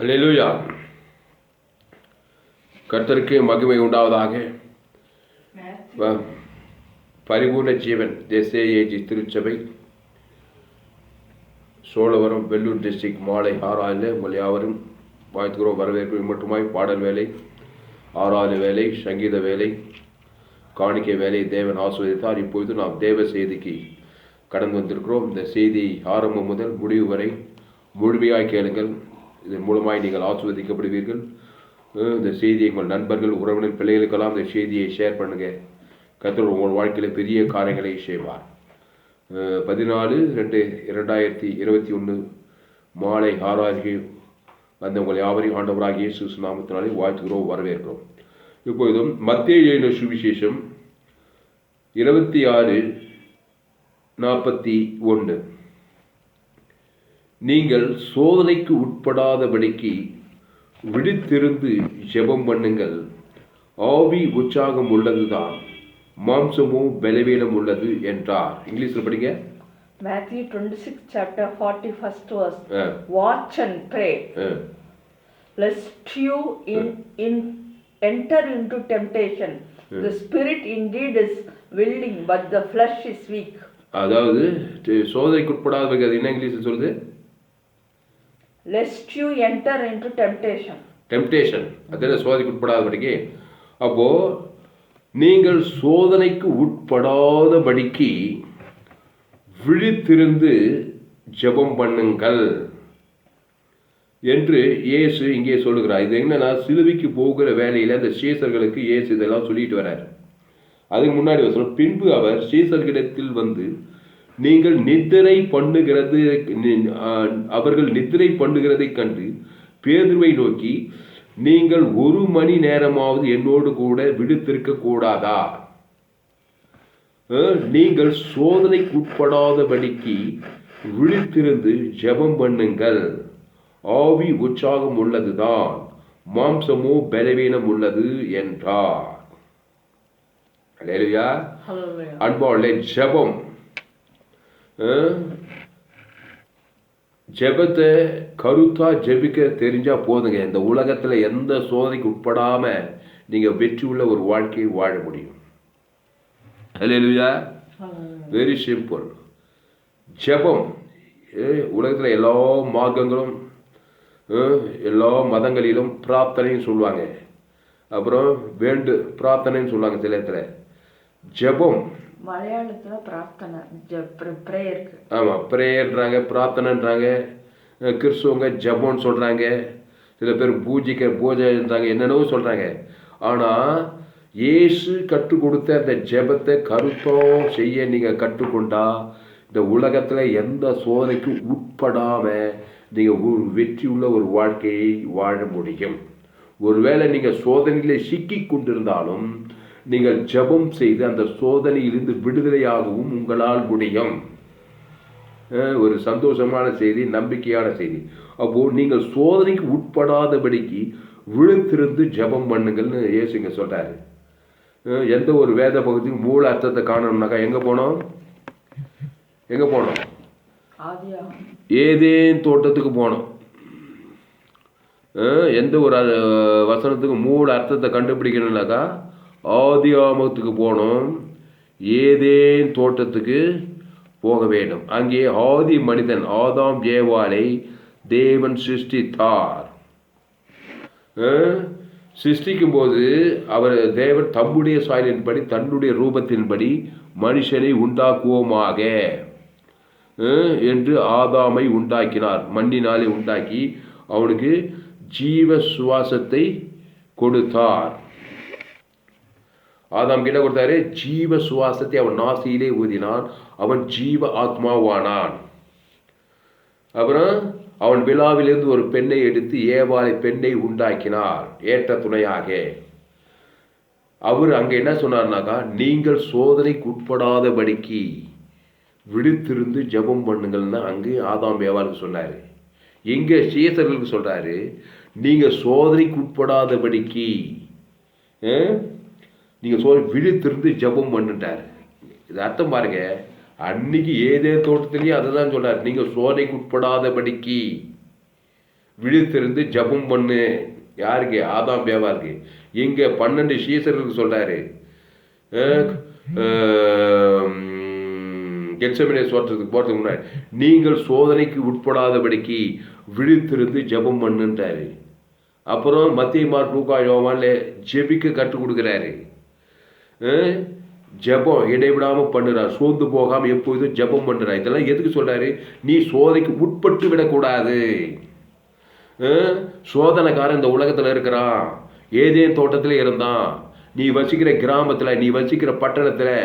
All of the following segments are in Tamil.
அல்லேலூயா. கர்த்தருக்கு மகிமை உண்டாவதாக. பரிபூர்ண ஜீவன் தேசேஏஜி திருச்சபை சோழவரம் வெள்ளூர் டிஸ்ட்ரிக்ட் மாலை 6 உங்கள் யாவரும் வாழ்த்துக்கிறோம், வரவேற்கிறோம். மட்டுமாய் பாடல் வேலை, ஆராதனை வேலை, சங்கீத வேலை, காணிக்கை வேலை தேவன் ஆசீர்வதித்தார். இப்பொழுது நாம் தேவ செய்திக்கு கடந்து வந்திருக்கிறோம். இந்த செய்தி ஆரம்பம் முதல் முடிவு வரை முழுமையாய் கேளுங்கள். இதன் மூலமாய் நீங்கள் ஆசீர்வதிக்கப்படுவீர்கள். இந்த செய்தியை உங்கள் நண்பர்கள், உறவினர், பிள்ளைகளுக்கெல்லாம் இந்த செய்தியை ஷேர் பண்ணுங்க. கர்த்தர் உங்கள் வாழ்க்கையில் பெரிய காரியங்களை செய்வார். 14/2/2021 மாலை 6 அந்த உங்கள் யாவரையும் ஆண்டவராகிய இயேசு நாமத்தினாலே வாழ்த்துகிறோம், வரவேற்கிறோம். இப்பொழுதும் மத்தேயு எழுதின சுவிசேஷம் 26:41 நீங்கள் சோதனைக்கு உட்படாதபடிக்கு விழித்திருந்து ஜெபம் பண்ணுங்கள். ஆவி உற்சாகம் உள்ளதுதான், மாம்சமோ பலவீனம் உள்ளது என்றார். இங்கிலீஷ்ல படிங்க. Matthew 26 chapter 41st verse. Watch and pray lest you enter into temptation. The spirit indeed is willing but the flesh is weak. அதாவது சோதனைக்கு உட்படாதபடிக்கு அது என்ன இங்கிலீஷ்ல சொல்லுது? Lest you enter into temptation. Temptation அதான் சோதனைக்கு உட்படாதபடிக்கு. அப்போ நீங்கள் சோதனைக்கு உட்படாதபடிக்கு விழித்திருந்து ஜெபம் பண்ணுங்கள் என்று இயேசு இங்கே சொல்லுகிறார். இது என்னன்னா, சிலுவைக்கு போகிற வேலையில் அந்த சீசர்களுக்கு இயேசு இதெல்லாம் சொல்லிட்டு வர்றார். அதுக்கு முன்னாடி சொல்ல, பின்பு அவர் சீசர்களிடத்தில் வந்து நீங்கள் நித்திரை பண்ணுகிறது, அவர்கள் நித்திரை பண்ணுகிறதை கண்டு பேதுருவை நோக்கி, நீங்கள் 1 மணி நேரமாவது என்னோடு கூட விழித்திருக்க கூடாதா? நீங்கள் சோதனைக்கு உட்படாதபடிக்கு விழித்திருந்து ஜெபம் பண்ணுங்கள். ஆவி உற்சாகம் உள்ளதுதான், மாம்சமோ பலவீனம் உள்ளது என்றார். அல்லேலூயா. அன்பாளே, ஜெபம், ஜெபத்தை கருத்தா ஜெபிக்க தெரிஞ்சா போதுங்க. இந்த உலகத்துல எந்த சோதனைக்கு உட்படாம நீங்க வெற்றி உள்ள ஒரு வாழ்க்கையை வாழ முடியும். அல்லேலூயா. Very simple. ஜெபம் உலகத்துல எல்லா மார்க்கங்களும் எல்லா மதங்களிலும் பிரார்த்தனைன்னு சொல்லுவாங்க. அப்புறம் பிரார்த்தனைன்னு சொல்லுவாங்க. சில இடத்துல ஜெபம், மலையாளத்துல பிரார்த்தனை, பிரேயருக்கு. ஆமா, பிரேயர்ன்றாங்க, பிரார்த்தனைன்றாங்க. கிறிஸ்துவங்க ஜெபம்னு சொல்றாங்க. சில பேர் பூஜைன்றாங்க, என்னென்னவோ சொல்றாங்க. ஆனா இயேசு கற்றுக் கொடுத்த அந்த ஜெபத்தை கருத்தம் செய்ய நீங்க கற்றுக்கொண்டா இந்த உலகத்துல எந்த சோதனைக்கு உட்படாம நீங்க ஒரு வெற்றி உள்ள ஒரு வாழ்க்கையை வாழ முடியும். ஒருவேளை நீங்க சோதனையில சிக்கி கொண்டிருந்தாலும் நீங்கள் ஜெபம் செய்து அந்த சோதனையிலிருந்து விடுதலையாகவும் உங்களால் முடியும். ஒரு சந்தோஷமான செய்தி, நம்பிக்கையான செய்தி. அப்போ நீங்கள் சோதனைக்கு உட்படாதபடிக்கு விழித்திருந்து ஜெபம் பண்ணுங்கள்னு இயேசுங்க சொல்றாரு. எந்த ஒரு வேத பகுதியும் மூல அர்த்தத்தை காணணும்னாக்கா எங்க போனோம்? ஏதேன் தோட்டத்துக்கு போனோம். எந்த ஒரு வசனத்துக்கு மூல அர்த்தத்தை கண்டுபிடிக்கணும்னாக்கா ஆதியாமத்துக்கு போனோம். ஏதேன் தோட்டத்துக்கு போக வேண்டும். அங்கே ஆதி மனிதன் ஆதாம் ஏவாளை தேவன் சிருஷ்டித்தார். சிருஷ்டிக்கும் போது தேவன் தம்முடைய சாயலின்படி தன்னுடைய ரூபத்தின்படி மனுஷனை உண்டாக்குவோமாக என்று ஆதாமை உண்டாக்கினார். மண்ணினாலே உண்டாக்கி அவனுக்கு ஜீவ சுவாசத்தை கொடுத்தார். ஆதாம் கிட்ட கொடுத்தாரு ஜீவ சுவாசத்தை, அவன் நாசியிலே ஊதினான், அவன் ஜீவ ஆத்மாவானான். அப்புறம் அவன் விழாவிலிருந்து ஒரு பெண்ணை எடுத்து ஏவாளை பெண்ணை உண்டாக்கினார் ஏற்ற துணையாக. அவர் அங்க என்ன சொன்னார்னாக்கா, நீங்கள் சோதனைக்கு உட்படாதபடிக்கு விழித்திருந்து ஜெபம் பண்ணுங்கள்னா அங்கு ஆதாம் ஏவாளுக்கு சொன்னாரு. எங்க சீசர்களுக்கு சொல்றாரு, நீங்க சோதனைக்கு உட்படாதபடிக்கு நீங்க விழித்திருந்து ஜெபம் பண்ணுட்டாரு. இது அர்த்தம் பாருங்க. அன்னைக்கு ஏதே தோட்டத்திலேயே அதை தான் சொல்றாரு, நீங்க சோதனைக்கு உட்படாதபடிக்கு விழித்திருந்து ஜெபம் பண்ணு. யாருக்கு? ஆதாம் ஏவாளுக்கு. இங்க 12 சீசர்களுக்கு சொல்றாரு. கெத்செமனே தோட்டத்துக்கு போறதுக்கு முன்னாடி நீங்கள் சோதனைக்கு உட்படாதபடிக்கு விழித்திருந்து ஜெபம் பண்ணுன்றாரு. அப்புறம் மத்திய மார்க் லூக்கா யோவான்ல ஜெபிக்க கற்றுக் கொடுக்குறாரு. ஜெபம் இடைவிடாமல் பண்ணுறார். சோர்ந்து போகாமல் எப்போதும் ஜெபம் பண்ணுறார். இதெல்லாம் எதுக்கு சொல்றாரு? நீ சோதனைக்கு உட்பட்டு விடக்கூடாது. சோதனைக்காரன் இந்த உலகத்தில் இருக்கிறான். ஏதேன் தோட்டத்தில் இருந்தான். நீ வசிக்கிற கிராமத்தில், நீ வசிக்கிற பட்டணத்தில்,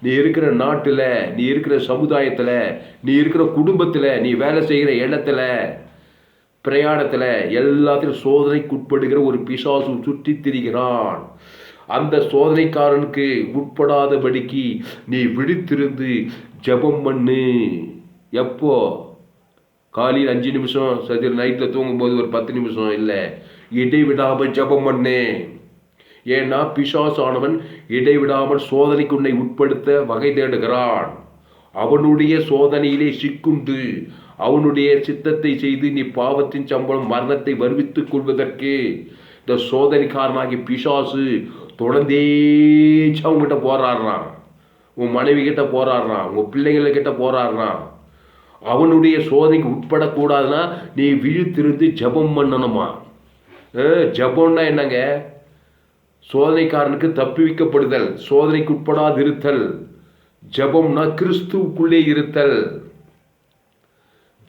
நீ இருக்கிற நாட்டில், நீ இருக்கிற சமுதாயத்தில், நீ இருக்கிற குடும்பத்தில், நீ வேலை செய்கிற இடத்துல, பிரயாணத்தில் எல்லாத்திலும் சோதனைக்கு உட்படுகிற ஒரு பிசாசு சுற்றி திரிகிறான். அந்த சோதனைக்காரனுக்கு உட்படாதபடிக்கு நீ விழித்திருந்து ஜெபம் பண்ணு. எப்போ? காலையில் 5 நிமிஷம், சரி நைட்டில் தூங்கும்போது ஒரு 10 நிமிஷம், இல்லை இடைவிடாமல் ஜெபம் பண்ணு. ஏன்னா பிசாசானவன் இடைவிடாமல் சோதனைக்கு உன்னை உட்படுத்த வகை தேடுகிறான். அவனுடைய சோதனையிலே சிக்குண்டு அவனுடைய சித்தத்தை செய்து நீ பாவத்தின் சம்பளம் மரணத்தை வருவித்துக் கொள்வதற்கு இந்த சோதனைக்காரனாகி பிசாசு தொடர்ந்தே அவங்ககிட்ட போராடுறான். உன் மனைவி கிட்ட போராடுறான், உன் பிள்ளைங்களை கிட்ட போராடுறான். அவனுடைய சோதனைக்கு உட்படக்கூடாதுன்னா நீ விழித்திருந்து ஜெபம் பண்ணணுமா. ஜெபம்னா என்னங்க? சோதனைக்காரனுக்கு தப்புவிக்கப்படுதல், சோதனைக்கு உட்படாது இருத்தல். ஜெபம்னா கிறிஸ்துவுக்குள்ளே இருத்தல்.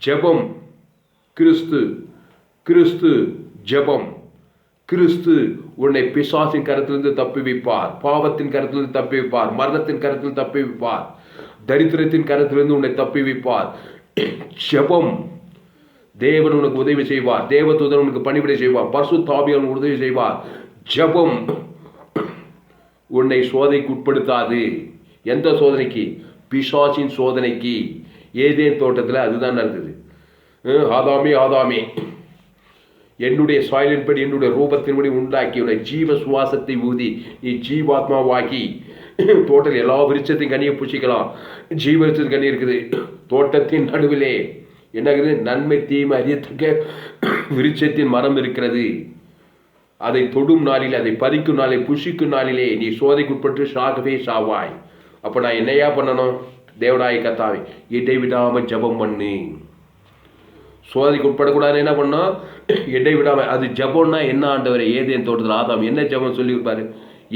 ஜெபம் கிறிஸ்து, கிறிஸ்து ஜெபம். கிறிஸ்து உன்னை பிசாசின் கரத்திலிருந்து தப்புவிப்பார், பாவத்தின் கரத்திலிருந்து தப்புவிப்பார், மரணத்தின் கரத்தில் தப்புவிப்பார், தரித்திரத்தின் கரத்திலிருந்து உன்னை தப்புவிப்பார். ஜெபம். தேவன் உனக்கு உதவி செய்வார், தேவதூதன் உனக்கு பணிவிடை செய்வார், பரிசுத்த ஆவியானவர் உனக்கு உதவி செய்வார். ஜெபம் உன்னை சோதனைக்கு உட்படுத்தாது. எந்த சோதனைக்கு? பிசாசின் சோதனைக்கு. ஏதேன் தோட்டத்தில் அதுதான் நடந்தது. ஆதாமே ஆதாமே, என்னுடைய சாயலின்படி என்னுடைய ரூபத்தின்படி உண்டாக்கி உன்னை ஜீவ சுவாசத்தை ஊதி நீ ஜீவாத்மாவாக்கி. தோட்டத்தில் எல்லா விருட்சத்தையும் கனியை பூச்சிக்கலாம். ஜீவ விருட்சத்தின் கனி இருக்குது. தோட்டத்தின் நடுவிலே என்ன இருக்குது? நன்மை தீமை அறியத்தக்க விருட்சத்தின் மரம் இருக்கிறது. அதை தொடும் நாளிலே, அதை பறிக்கும் நாளிலே, புஷிக்கும் நாளிலே நீ சோதைக்குட்பட்டு சாகவே சாவாய். அப்போ நான் என்னையா பண்ணணும்? தேவனாய கர்த்தாவே, இடைவிடாமல் ஜெபம் பண்ணு. சோதனைக்கு உட்படக்கூடாது. என்ன பண்ணோம்? இடைவிடாமல். அது ஜெபம்னா என்ன ஆண்டவரே? ஏதேன் தோட்டத்தில் ஆதாம் என்ன ஜெபம் சொல்லியிருப்பாரு?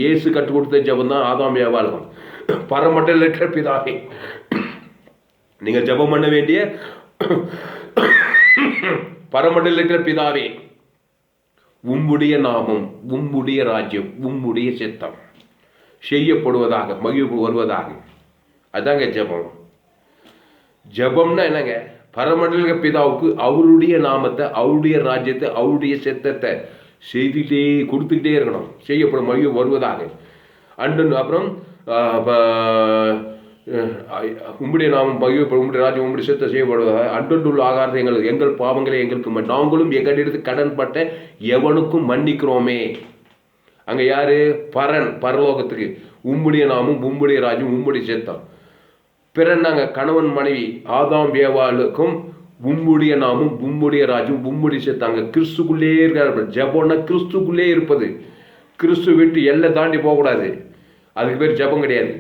இயேசு கற்றுக் கொடுத்த ஜெபம் தான் ஆதாம் ஏவாளும். பரமண்டல இருக்கிற பிதாவே, நீங்கள் ஜெபம் பண்ண வேண்டிய பரமண்டல இருக்கிற பிதாவே, உம்முடைய நாமம், உம்முடைய ராஜ்யம், உம்முடைய சித்தம் செய்யப்படுவதாக, மகிழ்வு வருவதாக. அதாங்க ஜெபம். ஜெபம்னா என்னங்க? பரமண்டல பிதாவுக்கு அவருடைய நாமத்தை, அவருடைய ராஜ்யத்தை, அவருடைய சித்தத்தை செய்துகிட்டே கொடுத்துக்கிட்டே இருக்கணும். செய்யப்படும் மகிழ்வு வருவதாக. அப்புறம் உம்முடைய நாமம் மகிழ்வு, உம்முடைய ராஜ்யம், உம்முடைய சித்தம் செய்யப்படுவதாக. அன்றொன்றுள்ள ஆகாரத்தை எங்கள் பாவங்களை எங்களுக்கு நாங்களும் எங்களிடத்து கடன் பட்ட எவனுக்கும் மன்னிக்கிறோமே. அங்கே யாரு? பரன், பரலோகத்துக்கு. உம்முடைய நாமும், உம்முடைய ராஜ்யம், உம்முடைய சித்தம். பிறன்னாங்க கணவன் மனைவி ஆதாம் ஏவாளுக்கும் உம்முடைய நாமும், உம்முடைய ராஜ்யம், உம்முடைய சித்தம். அங்கே கிறிஸ்துக்குள்ளே இருக்கிற ஜெபம்னா கிறிஸ்துக்குள்ளே இருப்பது. கிறிஸ்து விட்டு எல்லை தாண்டி போகக்கூடாது. அதுக்கு பேர் ஜெபம் கிடையாது.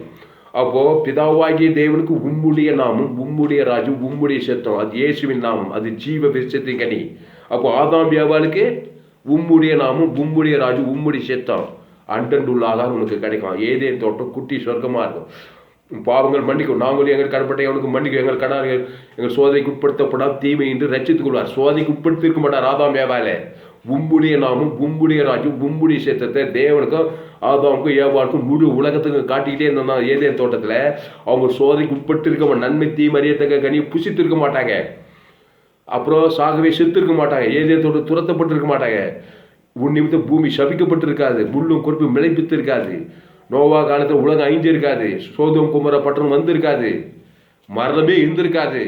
அப்போ பிதாவாகிய தேவனுக்கு உம்முடைய நாமம், உம்முடைய ராஜ்யம், உம்முடைய சித்தம். அது இயேசுவின் நாமம், அது ஜீவ விருட்சத்தின் கனி. அப்போ ஆதாம் ஏவாளுக்கு உம்முடைய நாமம், உம்முடைய ராஜ்யம், உம்முடைய சித்தம். அன்றன்றுள்ள ஆகாரம் உனக்கு கிடைக்கும். ஏதேன் தோட்டம் குட்டி சொர்க்கமாக இருக்கும். பாவங்கள் மன்னிக்கும், நாங்களும் எங்கள் கடப்பட்ட அவனுக்கு மன்னிக்கும், எங்கள் கடார்கள் எங்கள் சோதனைக்கு உட்படுத்தப்படாத தீமை என்று ரட்சித்துக் கொள்வார். சோதனைக்கு உட்படுத்திருக்க மாட்டார் ஆதாம் ஏவாளே. உம்முடைய நாமும், உம்முடைய ராஜ்யம், உம்முடைய சித்தத்தை தேவனுக்கும் ஆதாமுக்கும் ஏவாளுக்கும் முழு உலகத்துக்கும் காட்டிக்கிட்டே இருந்தான். ஏதேன் தோட்டத்தில் அவங்க சோதனைக்கு உட்பட்டு இருக்க, நன்மை தீமை அறியத்தக்க கனியை புசித்து இருக்க மாட்டாங்க. அப்புறம் சாகவே செத்து இருக்க மாட்டாங்க. ஏதேன் தோட்டம் துரத்தப்பட்டு இருக்க மாட்டாங்க. உன் நிமித்தம் பூமி சபிக்கப்பட்டு இருக்காது. முள்ளும் குறிப்பு மிளைப்பித்து இருக்காது. நோவா காலத்தில் உலகம் அழிஞ்சு இருக்காது. சோதம் குமர பட்டணம் வந்திருக்காது. மரணமே இருந்திருக்காது.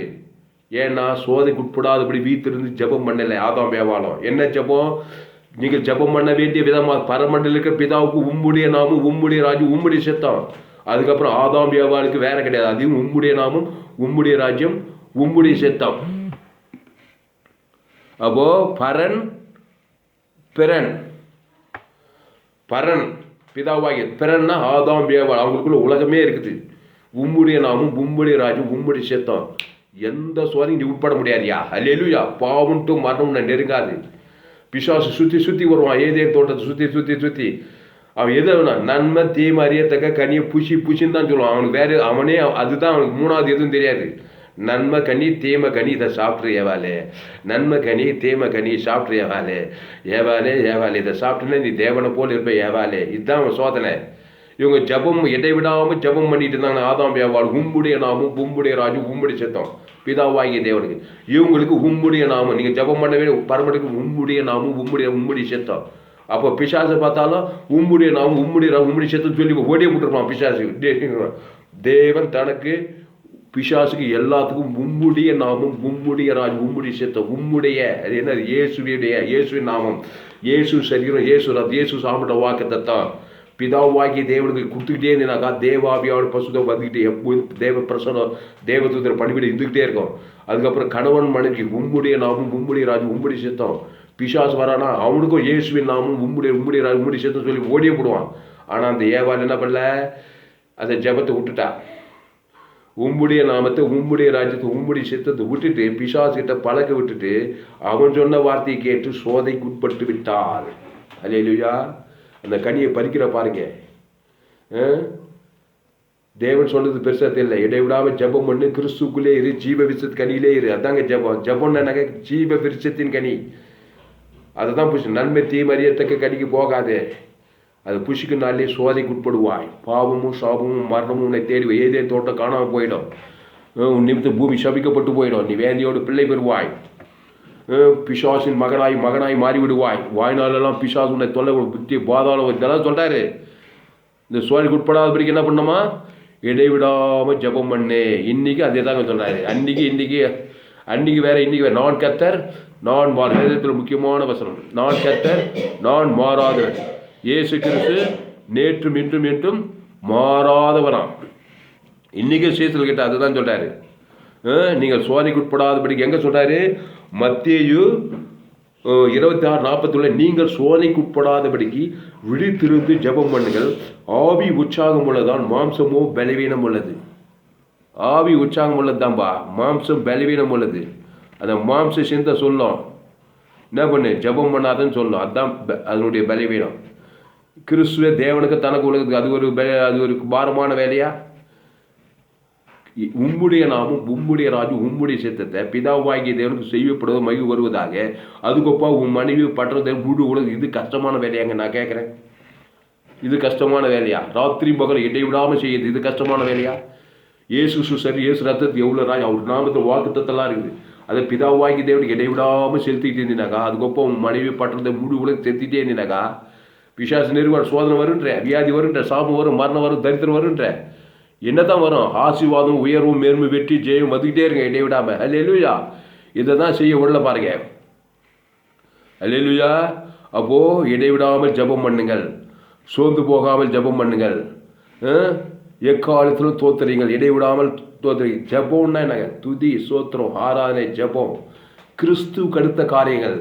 ஏன்னா சோதைக்கு உட்படாதபடி வீத்திருந்து ஜெபம் பண்ணலை ஆதாம் ஏவாளும். என்ன ஜெபம்? நீங்கள் ஜெபம் பண்ண வேண்டிய விதமாக பரமண்டல இருக்கிற பிதாவுக்கு உம்முடைய நாமும், உம்முடைய ராஜ்யம், உம்முடைய சித்தம். அதுக்கப்புறம் ஆதாம் ஏவாளுக்கு வேற கிடையாது. அதையும் உம்முடைய நாமும், உம்முடைய ராஜ்யம், உம்முடைய சித்தம். அப்போ பரன் பிறன், பரன் பிதாவாகிய, பிறன்னா ஆதாம் ஏவாள், அவங்களுக்குள்ள உலகமே இருக்குது. உம்முடைய நாமும் உம்முடைய ராஜ்யம் உம்முடைய சித்தம். எந்த சோதனையும் நீ உட்பட முடியாதியா. அல்லேலூயா. பாவம்ட்டு மரணம் நெருங்காது. பிசாசு சுற்றி சுற்றி வருவான், ஏதேன் தோட்டத்தை சுற்றி சுற்றி சுற்றி. அவன் எது நன்மை தீமை அறியத்தக்க கனியை புஷின்னு தான் சொல்லுவான். அவனுக்கு வேறு அவனே அதுதான் அவனுக்கு மூணாவது எதுவும் தெரியாது. நன்மை கனி தீமை கனி இதை சாப்பிட்ரு ஏவாலே, நன்மை கனி தீமை கனி சாப்பிட்ரு ஏவாலே, ஏவாலே ஏவாலே இதை சாப்பிட்டுன்னா நீ தேவனை போல் இருப்ப ஏவாலே. இதுதான் அவன் சோதனை. இவங்க ஜபம் இடைவிடாமல் ஜபம் பண்ணிட்டு இருந்தாங்க. ஆதாம் ஏவாள் உம்முடைய நாமும் உம்முடைய ராஜும் உம்முடைய சித்தம் பிதாவாகிய தேவனுக்கு. இவங்களுக்கு உம்முடைய நாமம், நீங்கள் ஜபம் பண்ணவே பரமட்டுக்கு உம்முடைய நாமும் உம்முடைய சித்தம். அப்போ பிசாசை பார்த்தாலும் உம்முடைய நாமும் உம்முடைய சித்தம் சொல்லி ஓடியே விட்டுருப்பான் பிசாசு. தேவன் தனக்கு பிசாசுக்கு எல்லாத்துக்கும் உம்முடைய நாமம் உம்முடைய ராஜ் உம்முடைய சித்தம் உம்முடைய என்ன இயேசுவின் நாமம், இயேசு சரீரம், இயேசு சாப்பிட்ட வாக்கத்தை தான் பிதாவாகிய தேவனுக்கு கொடுத்துக்கிட்டே இருந்தீனாக்கா தேவாபியோட பசுதம் வந்துக்கிட்டே எப்போது தேவ பிரசனம் தேவதூதர் பணிவிட இருந்துக்கிட்டே இருக்கும். அதுக்கப்புறம் கணவன் மனைவி உம்முடைய நாமம் உம்முடைய ராஜ் உம்முடைய சித்தம். பிசாசு வரானா அவனுக்கும் இயேசுவின் நாமம் உம்முடைய ராஜ் உம்முடைய சித்தம் சொல்லி ஓடியே போடுவான். ஆனால் அந்த ஏவாள் என்ன பண்ணல, அந்த ஜபத்தை விட்டுட்டா. உம்முடைய நாமத்தை உம்முடைய ராஜ்யத்தை உம்முடைய சித்தத்தை விட்டுட்டு பிசாசுகிட்ட பழக்க விட்டுட்டு அவன் சொன்ன வார்த்தையை கேட்டு சோதைக்கு உட்பட்டு விட்டாள். அல்லேலூயா. அந்த கனியை பறிக்கிற பாருங்க. தேவன் சொன்னது பெருசா தெரியல. இடைவிடாமல் ஜபம் பண்ணு, கிறிஸ்துக்குள்ளே இரு, ஜீவ விருட்சத்து கனியிலே இரு. அதாங்க ஜபம். ஜபம்னாக்க ஜீவ விருட்சத்தின் கனி. அதை தான் புஷ். நன்மை தீமறியத்தக்க கனிக்கு போகாதே. அது புஷிக்கு நாளிலே சோதைக்கு உட்படுவாய். பாவமும் சாபமும் மரணமும் உன்னை தேடி ஏதேன் தோட்டம் காணாமல் போயிடும். உன் நிமித்த பூமி சபிக்கப்பட்டு போயிடும். நீ வேந்தியோடு பிள்ளை பெறுவாய். பிசாசின் மகனாய் மாறிவிடுவாய். வாய்நாளெல்லாம் பிசாசு உன்னை தொல்லை புத்தி பாதாளம் இதெல்லாம் சொல்கிறாரு. இந்த சோதைக்கு உட்படாதபடிக்கு என்ன பண்ணணுமா, இடைவிடாமல் ஜபம் பண்ணு. இன்னைக்கு அதே தாங்க சொல்கிறாரு. அன்னைக்கு வேற இன்னைக்கு வேற. நான் கர்த்தர் நான் வேதத்தில் முக்கியமான வசனம். நான் கர்த்தர் நான் மாறாதவர். இயேசு கிறிஸ்து நேற்றும் இன்றும் என்றும் மாறாதவராம். இன்னைக்கு சீசல் கிட்ட அதுதான் சொல்றாரு. நீங்கள் சோதனைக்கு உட்படாதபடிக்கு எங்க சொல்றாரு, மத்தேயு 26:41 நீங்கள் சோதனைக்கு உட்படாதபடிக்கு விழித்திருந்து ஜெபம் பண்ணுங்கள். ஆவி உற்சாகம் உள்ளதான், மாம்சமோ பலவீனம் உள்ளது. ஆவி உற்சாகம் உள்ளதுதான்பா, மாம்சம் பலவீனம் உள்ளது. அந்த மாம்ச சிந்தை சொல்லும் என்ன பண்ணு, ஜெபம் பண்ணாதன்னு சொல்லும். அதுதான் அதனுடைய பலவீனம். கிறிஸ்துவ தேவனுக்கு தனக்கு உலகத்துக்கு அது ஒரு பாரமான வேலையா? உம்முடைய நாமும் உம்முடைய ராஜு உம்முடைய சித்தத்தை பிதாவாகிய தேவனுக்கு செய்யப்படுவது மகிழ்வு வருவதாக. அதுக்கப்புறா உன் மனைவி பட்டுறது முழு உலகம். இது கஷ்டமான வேலையாங்க நான் கேட்குறேன். இது கஷ்டமான வேலையா? ராத்திரி பகல் இடைவிடாமல் செய்யுது. இது கஷ்டமான வேலையா? இயேசு சரி, இயேசு ரத்தத்துக்கு எவ்வளோ ராஜ் அவர் நாமத்தில் வாக்குத்தத்தெல்லாம் இருக்குது. அதை பிதாவாகி தேவனுக்கு இடைவிடாமல் செலுத்திக்கிட்டு இருந்தினாக்கா, அதுக்கப்புறம் உன் மனைவி பட்டுறதை முழு உலகம் செலுத்திட்டே இருந்தினாக்கா, பிசாசு நிறுவனம் சோதனை வருன்ற, வியாதி வருன்ற, சாபம் வரும், மரணம் வரும், தரித்திரம் வருன்ற, என்னதான் வரும்? ஆசீர்வாதம் உயர்வும் மேன்மை வெற்றி ஜெயம் வந்துக்கிட்டே இருங்க இடைவிடாமல். அல்லேலூயா. இதை தான் செய்ய விடல பாருங்க. அல்லேலூயா. அப்போது இடைவிடாமல் ஜெபம் பண்ணுங்கள், சோர்ந்து போகாமல் ஜெபம் பண்ணுங்கள், எக்காலத்திலும் தோத்துறீங்கள், இடைவிடாமல் தோத்துறீங்க. ஜெபம்னா என்னங்க? துதி, சோத்திரம், ஆராதனை, ஜெபம், கிறிஸ்துவுக்கு அடுத்த காரியங்கள்.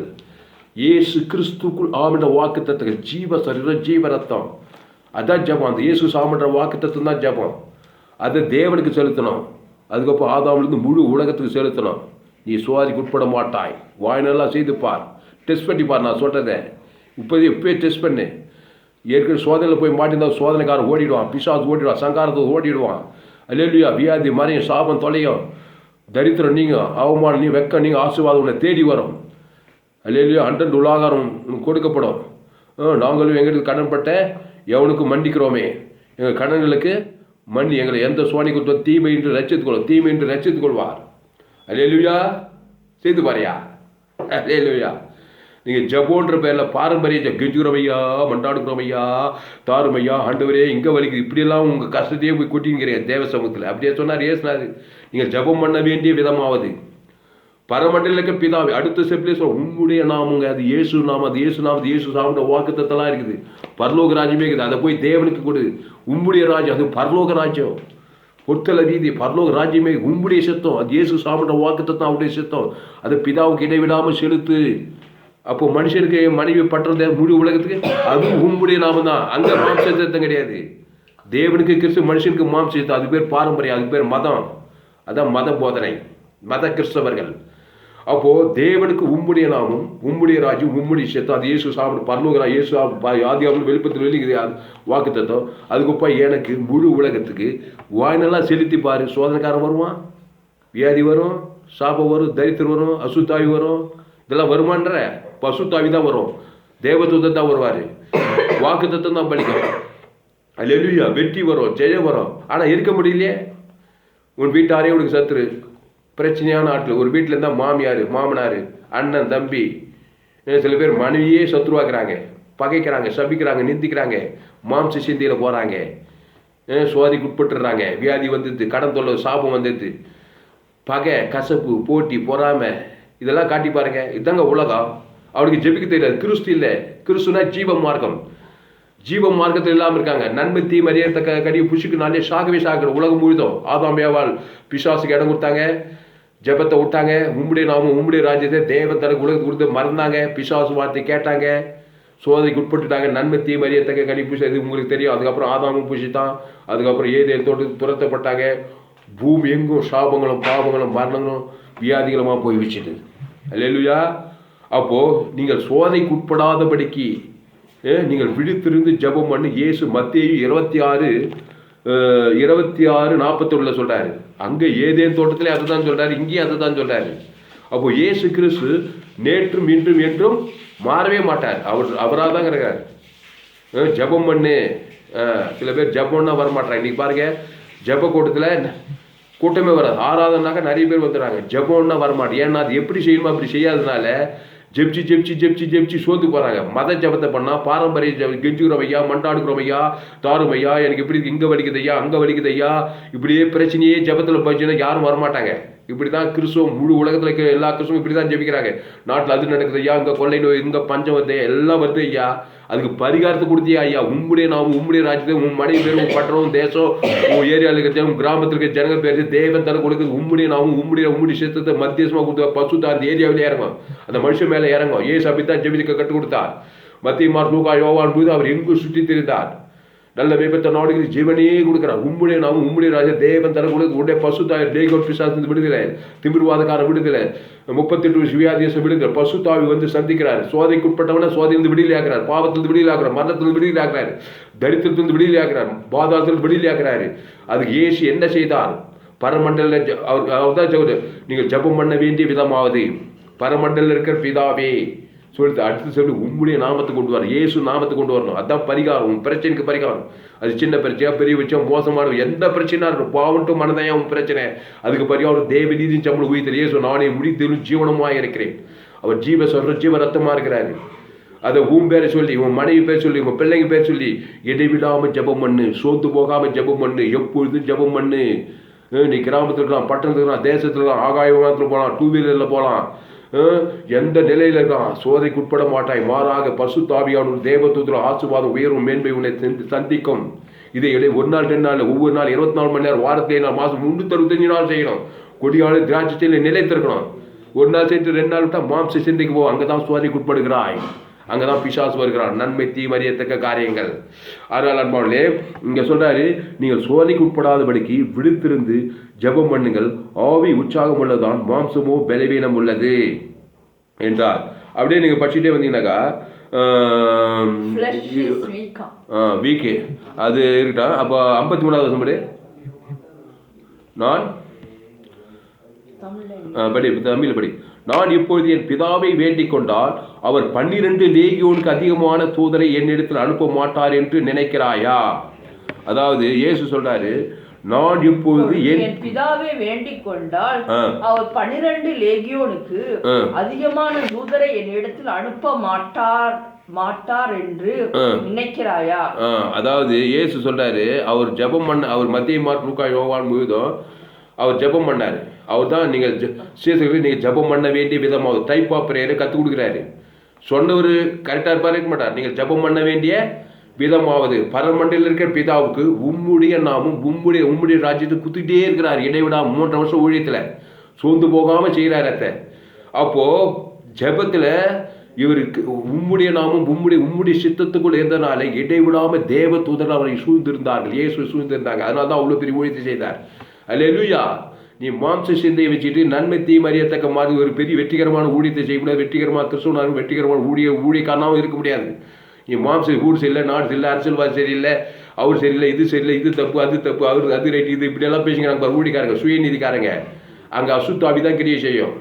இயேசு கிறிஸ்துக்குள் ஆமின்ற வாக்கு தத்துவம், ஜீவ சரீரம் ஜீவ ரத்தம், அதான் ஜெபம். அந்த இயேசு சாமின்ற வாக்கு தத்துவம் தான் ஜெபம். அதை தேவனுக்கு செலுத்தணும். அதுக்கப்புறம் ஆதாமிலிருந்து முழு உலகத்துக்கு செலுத்தணும். நீ சோதனைக்கு உட்பட மாட்டாய். வாய்னெல்லாம் செய்து பார், டெஸ்ட் பண்ணி பார். நான் சொல்கிறத இப்போயே டெஸ்ட் பண்ணு. ஏற்கனவே சோதனையில் போய் மாட்டிருந்தா சோதனைக்காரன் ஓடிடுவான், பிசாசு ஓடிடுவான், சங்காரத்தை ஓடிடுவான். அல்லேலூயா. வியாதி மறையும், சாபம் தொலையும், தரித்திரம் நீங்கள், அவமானம் நீ, வெக்க நீங்கள், ஆசீர்வாதம் உன்னை தேடி வரும். அல்லேலூயா. அன்றன்று உலகாரம் கொடுக்கப்படும். நாங்களும் எங்களுக்கு கடன்பட்ட எவனுக்கு மன்னிக்கிறோமே, எங்கள் கடன்களுக்கு மன்னி, எங்களை எந்த சோதனைக்கு தீமை என்று ரட்சித்துக் கொள்வார். அல்லேலூயா. செய்து பாரியா. அல்லேலூயா. நீங்கள் ஜபோன்ற பேரில் பாரம்பரிய கெஞ்சுகிறோமையா, மண்டாடுக்கிறோமையா, தாருமையா, ஆண்டவரே இங்கே வலிக்குது, இப்படியெல்லாம் உங்கள் கஷ்டத்தையே போய் கொட்டிங்கிறீங்க தேவ சமூகத்தில். அப்படியே சொன்னார் ஏசுனார். நீங்கள் ஜபம் பண்ண வேண்டிய விதமாவது பரமண்டலுக்கு பிதாவை அடுத்த ஸ்டெப்லேயே சொல்ல உம்முடைய நாமங்க. அது இயேசு நாமம், அது இயேசு நாமம், இயேசு சாமின்ற வாக்குத்தத்தெல்லாம் இருக்குது. பரலோக ராஜ்யமே இருக்குது. அதை போய் தேவனுக்கு கொடு. உம்முடைய ராஜ்யம் அது பரலோக ராஜ்யம். பொருத்தல வீதி பரலோக ராஜ்யமே உம்முடைய சித்தம். அது இயேசு சாப்பிட்ட வாக்குத்தத்தம் அவருடைய சித்தம். அதை பிதாவுக்கு இடைவிடாமல் செலுத்து. அப்போ மனுஷனுக்கு மனைவி பற்றது முழு உலகத்துக்கு அதுவும் உம்முடைய நாமம் தான். அங்க மாம்சத்தம் கிடையாது. தேவனுக்கு கிறிஸ்து, மனுஷனுக்கு மாம்சத்தம். அது பேர் பாரம்பரியம், அது பேர் மதம். அதான் மத போதனை, மத கிறிஸ்தவர்கள். அப்போ தேவனுக்கு உம்முடைய நாமம், உம்முடைய ராஜ்யம், உம்முடைய சித்தம். அது இயேசு சாப்பிட்டு பரலோக இயேசு ஆதியாகமம் வெளிப்பத்தில் வெளிக்குது வாக்குத்தத்தம். அதுக்குப்பா எனக்கு முழு உலகத்துக்கு வாயினெல்லாம் செலுத்தி பாரு. சோதனைக்காரன் வருவான், வியாதி வரும், சாபம் வரும், தரித்திரம் வரும், அசுத்தாவி வரும். இதெல்லாம் வருமான்ற பசுத்தாவி தான் வரும், தேவதூதன் தான் வருவார், வாக்குத்தத்தம் தான் படிக்கும். அல்லேலூயா. வெற்றி வரும், ஜெயம் வரும். ஆனால் இருக்க முடியலையே. உன் வீட்டாரே உனக்கு சத்துரு, பிரச்சனையான ஆட்கள். ஒரு வீட்டில் இருந்தால் மாமியார், மாமனார், அண்ணன், தம்பி, சில பேர் மனைவியே சத்ருவாக்குறாங்க, பகைக்கிறாங்க, சபிக்கிறாங்க, நிந்திக்கிறாங்க, மாம்ச சிந்தியில் போகிறாங்க, சோதிக்கு உட்பட்டுறாங்க. வியாதி வந்துடுது, கடன் தொல்லை, சாபம் வந்துடுது, பகை, கசப்பு, போட்டி, பொறாமை, இதெல்லாம் காட்டி பாருங்க. இதுதாங்க உலகம். அவனுக்கு ஜெபிக்க தெரியாது. கிறிஸ்து இல்லை. கிறிஸ்துனா ஜீவ மார்க்கம். ஜீவ மார்க்கத்தில் இல்லாமல் இருக்காங்க. நன்மை தீமை அறியத்தக்க கடியை புஷுக்கு நாளே சாகவே சாகிற உலகம் முழுதும். ஆதாம் ஏவாள் பிசாசுக்கு இடம் கொடுத்தாங்க, ஜெபத்தை விட்டாங்க. உம்முடைய நாமம், உம்முடைய ராஜ்யத்தை தேவன் தனக்கு உலகத்துக்கு கொடுத்து மறந்தாங்க. பிசாசு வார்த்தை கேட்டாங்க, சோதனைக்கு உட்பட்டுட்டாங்க. நன்மை தீமை அறியத்தக்க கடி புஷ, இது உங்களுக்கு தெரியும். அதுக்கப்புறம் ஆதாமும் புஷித்தான். அதுக்கப்புறம் ஏதேன் தோட்டத்துக்கு துரத்தப்பட்டாங்க. பூமி எங்கும் சாபங்களும் பாவங்களும் மரணங்களும் வியாதிகளுமா போய் வச்சுது. அல்லேலூயா. அப்போ நீங்கள் சோதனைக்கு உட்படாதபடிக்கு நீங்கள் விழித்திருந்து ஜெபம் பண்ணு. இயேசு மத்தேயு 26:41 சொல்றாரு. அங்கே ஏதேன் தோட்டத்திலே அதை தான் சொல்றாரு, இங்கேயும் அதை தான் சொல்றாரு. அப்போ இயேசு கிறிஸ்து நேற்றும் இன்றும் என்றும் மாறவே மாட்டார். அவராக தான் இருக்கிறார். ஜெபம் பண்ணு. சில பேர் ஜெபம்னா வரமாட்டாங்க. இன்னைக்கு பாருங்க, ஜெப கூட்டத்தில் கூட்டமே வராது. ஆராதனாக்கா நிறைய பேர் வந்துடுறாங்க, ஜெபம்னா வரமாட்டேன். ஏன்னா அது எப்படி செய்யணுமோ அப்படி செய்யாததுனால ஜெபிச்சு சோத்து போகிறாங்க. மத ஜபத்தை பண்ணால் பாரம்பரிய கெஞ்சுகிறோம் ஐயா, மண்டாடுகிறோம் ஐயா, தாரும் ஐயா, எனக்கு இப்படி இங்கே வலிக்குது ஐயா, அங்கே வலிக்குது ஐயா, இப்படியே பிரச்சனையே ஜபத்தில் போச்சுன்னா யாரும் வரமாட்டாங்க. இப்படி தான் கிறிஸ்துவம் முழு உலகத்தில் இருக்கிற எல்லா கிறிஸ்துவும் இப்படி தான் ஜெபிக்கிறாங்க. நாட்டில் அது நடக்குது ஐயா, இங்கே கொள்ளை நோய், இங்கே பஞ்சம் வருது, எல்லாம் வருது ஐயா, அதுக்கு பரிகாரத்தை கொடுத்தியா ஐயா. உம்முடைய நாமம், உம்முடைய ராஜ்யத்தை, உன் மனைவி பேர், உன் பட்டணம், தேசம், உன் ஏரியாவில் இருக்கிற உன் கிராமத்தில் இருக்கிற ஜனங்கள் பேர் தேவன் தனக்கு கொடுக்குது. உம்முடைய நாமம், உம்முடைய சித்தத்தை மத்தியசமாக கொடுத்த பசுத்தா அந்த ஏரியாவிலே இறங்கும், அந்த மனுஷன் மேலே இறங்கும். ஏசு அப்படித்தான் ஜெபிக்க கற்றுக் கொடுத்தார். மத்திய மார்க், லூக்கா, யோவான் போது அவர் எங்கு சுற்றி திரிந்தார். நல்ல மேம்பட்ட நாடுகளுக்கு ஜீவனையே கொடுக்குறார். உம்முடைய நாமம், உம்முடைய ராஜ்யம், தேவன் தனக்கு கொடுத்து உடைய பசுத்தாய் டேகோட் பிசாசு விடுதலை, திமிர்வாதக்கார விடுதலை, 38 வியாதியசம் விடுதலை, பசுத்தாவி வந்து சந்திக்கிறார். சோதனைக்கு உட்பட்டவன சோதனைந்து விடுதலை ஆகிறார், பாவத்திலிருந்து விடுதலை ஆகிறார், மரணத்திலிருந்து விடுதலை ஆகிறார், தரித்திரத்திலிருந்து விடுதலை ஆகிறார், பாதாளத்திலிருந்து விடுதலை ஆகிறாரு. அதுக்கு இயேசு என்ன செய்தார்? பரமண்டல அவர் தான் நீங்கள் ஜெபம் பண்ண வேண்டிய விதமாவது பரமண்டல இருக்கிற பிதாவே சொல்லிட்டு அடுத்து சொல்லி உம்முடைய நாமத்தை கொண்டு வர, இயேசு நாமத்தை கொண்டு வரணும். அதுதான் பரிகாரம். உன் பிரச்சனைக்கு பரிகாரம். அது சின்ன பிரச்சனையா, பெரிய விஷயம், மோசமான எந்த பிரச்சனையா இருக்கும், பாவன்ட்டு மனதையா உன் பிரச்சனை, அதுக்கு பரிகாரம் தேவ நீதி சம்பளம் உயிர் இயேசு நானே முடித்தலும் ஜீவனமாக இருக்கிறேன். அவர் ஜீவ சொல்ற ஜீவ ரத்தமா இருக்கிறாரு. அதை உன் பேரை சொல்லி, உன் மனைவி பேர் சொல்லி, உன் பிள்ளைங்க பேர் சொல்லி இடைவிடாமல் ஜெபம் பண்ணு. சோத்து போகாமல் ஜெபம் பண்ணு. எப்பொழுதும் ஜெபம் பண்ணு. நீ கிராமத்தில் இருக்கலாம், பட்டணத்தில் இருக்கலாம், தேசத்தில் இருக்கலாம், ஆகாய விமானத்தில் போகலாம், 2 வீலரில் போகலாம், எந்த நிலையில் இருக்கான், சோதனைக்கு உட்பட மாட்டாய். மாறாக பசுத்தாவியான தேவதூதர் ஆசீர்வாதம் உயரும் மேன்மை உன்னை சந்திக்கும். இதை ஒரு நாள் 2 நாள், ஒவ்வொரு நாள் 24 மணி நேரம், வாரத்தில் 7 நாள், மாதம் 365 நாள் செய்யணும். கொடியாளு திராட்சை செடியில் நிலைத்திருக்கணும். ஒரு நாள் சென்று 2 நாள் விட்டால் மாம்ச சிந்தைக்கு போ. அங்கே தான் சோதனைக்கு உட்படுகிறாய், அங்கே தான் பிசாசு வருகிறான். நன்மை தீமறியத்தக்க காரியங்கள். அதனால் அன்பாளே இங்கே சொல்றாரு, நீங்கள் சோதனைக்கு உட்படாதபடிக்கு விழித்திருந்து ஜெபம் பண்ணுங்கள். ஆவி உற்சாகம் உள்ளதான், மாம்சமோ பலவீனம் உள்ளது என்றார். அப்படியே நீங்கள் படிச்சுட்டே வந்தீங்கன்னாக்கா வீக்கு அது இருக்கட்டா. அப்போ 53வது வருஷம் படி நான் தமிழ் படி. நான் இப்பொழுது என் பிதாவை வேண்டிக் கொண்டால் அவர் 12 லேகியோனுக்கு அதிகமான தூதரை என்னிடத்தில் அனுப்ப மாட்டார் என்று நினைக்கிறாயா? அதாவது இயேசு சொல்றாரு, நான் இப்பொழுது என் பிதாவை வேண்டிக் கொண்டால் அவர் 12 லேகியோனுக்கு அதிகமான தூதரை என்னிடத்தில் அனுப்ப மாட்டார் என்று நினைக்கிறாயா? அதாவது இயேசு சொல்றாரு, அவர் ஜெபம் பண்ண, அவர் மத்திய மார்க், லூக்கா, யோவான் முழுதும் அவர் ஜெபம் பண்ணார். அவர் தான் நீங்கள் சீசர்களுக்கு நீங்கள் ஜெபம் பண்ண வேண்டிய விதமாக டைப் ஆஃப் ப்ரேயரை கற்றுக் கொடுக்குறாரு. சொன்னவர் கரெக்டாக இருப்பார், இருக்க மாட்டார். நீங்கள் ஜெபம் பண்ண வேண்டிய விதமாவது பரமண்டலில் இருக்கிற பிதாவுக்கு உம்முடைய நாமும் உம்முடைய ராஜ்யத்தை குத்திட்டே இருக்கிறார். இடைவிடாம 3 வருஷம் ஊழியத்தில் சோர்ந்து போகாம செய்கிறார். அப்போ ஜெபத்தில் இவருக்கு உம்முடைய நாமும் உம்முடைய சித்தத்துக்குள் இருந்தனால இடைவிடாம தேவ தூதர்கள் அவரை சூழ்ந்திருந்தார்கள். இயேசு சூழ்ந்திருந்தாங்க. அதனால தான் அவ்வளோ பெரிய ஊழியத்தை செய்தார். அல்லேலூயா. நீ மாம்ச சிந்தையை வச்சுட்டு நன்மை தீமை அறியத்தக்க மாதிரி ஒரு பெரிய வெற்றிகரமான ஊழியத்தை செய்ய முடியாது. வெற்றிகரமான கிறிஸ்துவனாரும் வெற்றிகரமான ஊழியக்காரனாகவும் இருக்க முடியாது. நீ மாம்ச ஊர் சரியில்லை, நாடு சரியில்லை, அரசியல்வாதி சரியில்லை, அவர் சரியில்லை, இது சரியில்லை, இது தப்பு, அது தப்பு, அவர் அது ரைட், இது இப்படியெல்லாம் பேசிக்கிறாங்க ஊழியக்காரங்க, சுயநீதிக்காரங்க. அங்கே அசுத்தாவி தான் கிரியை செய்யும்.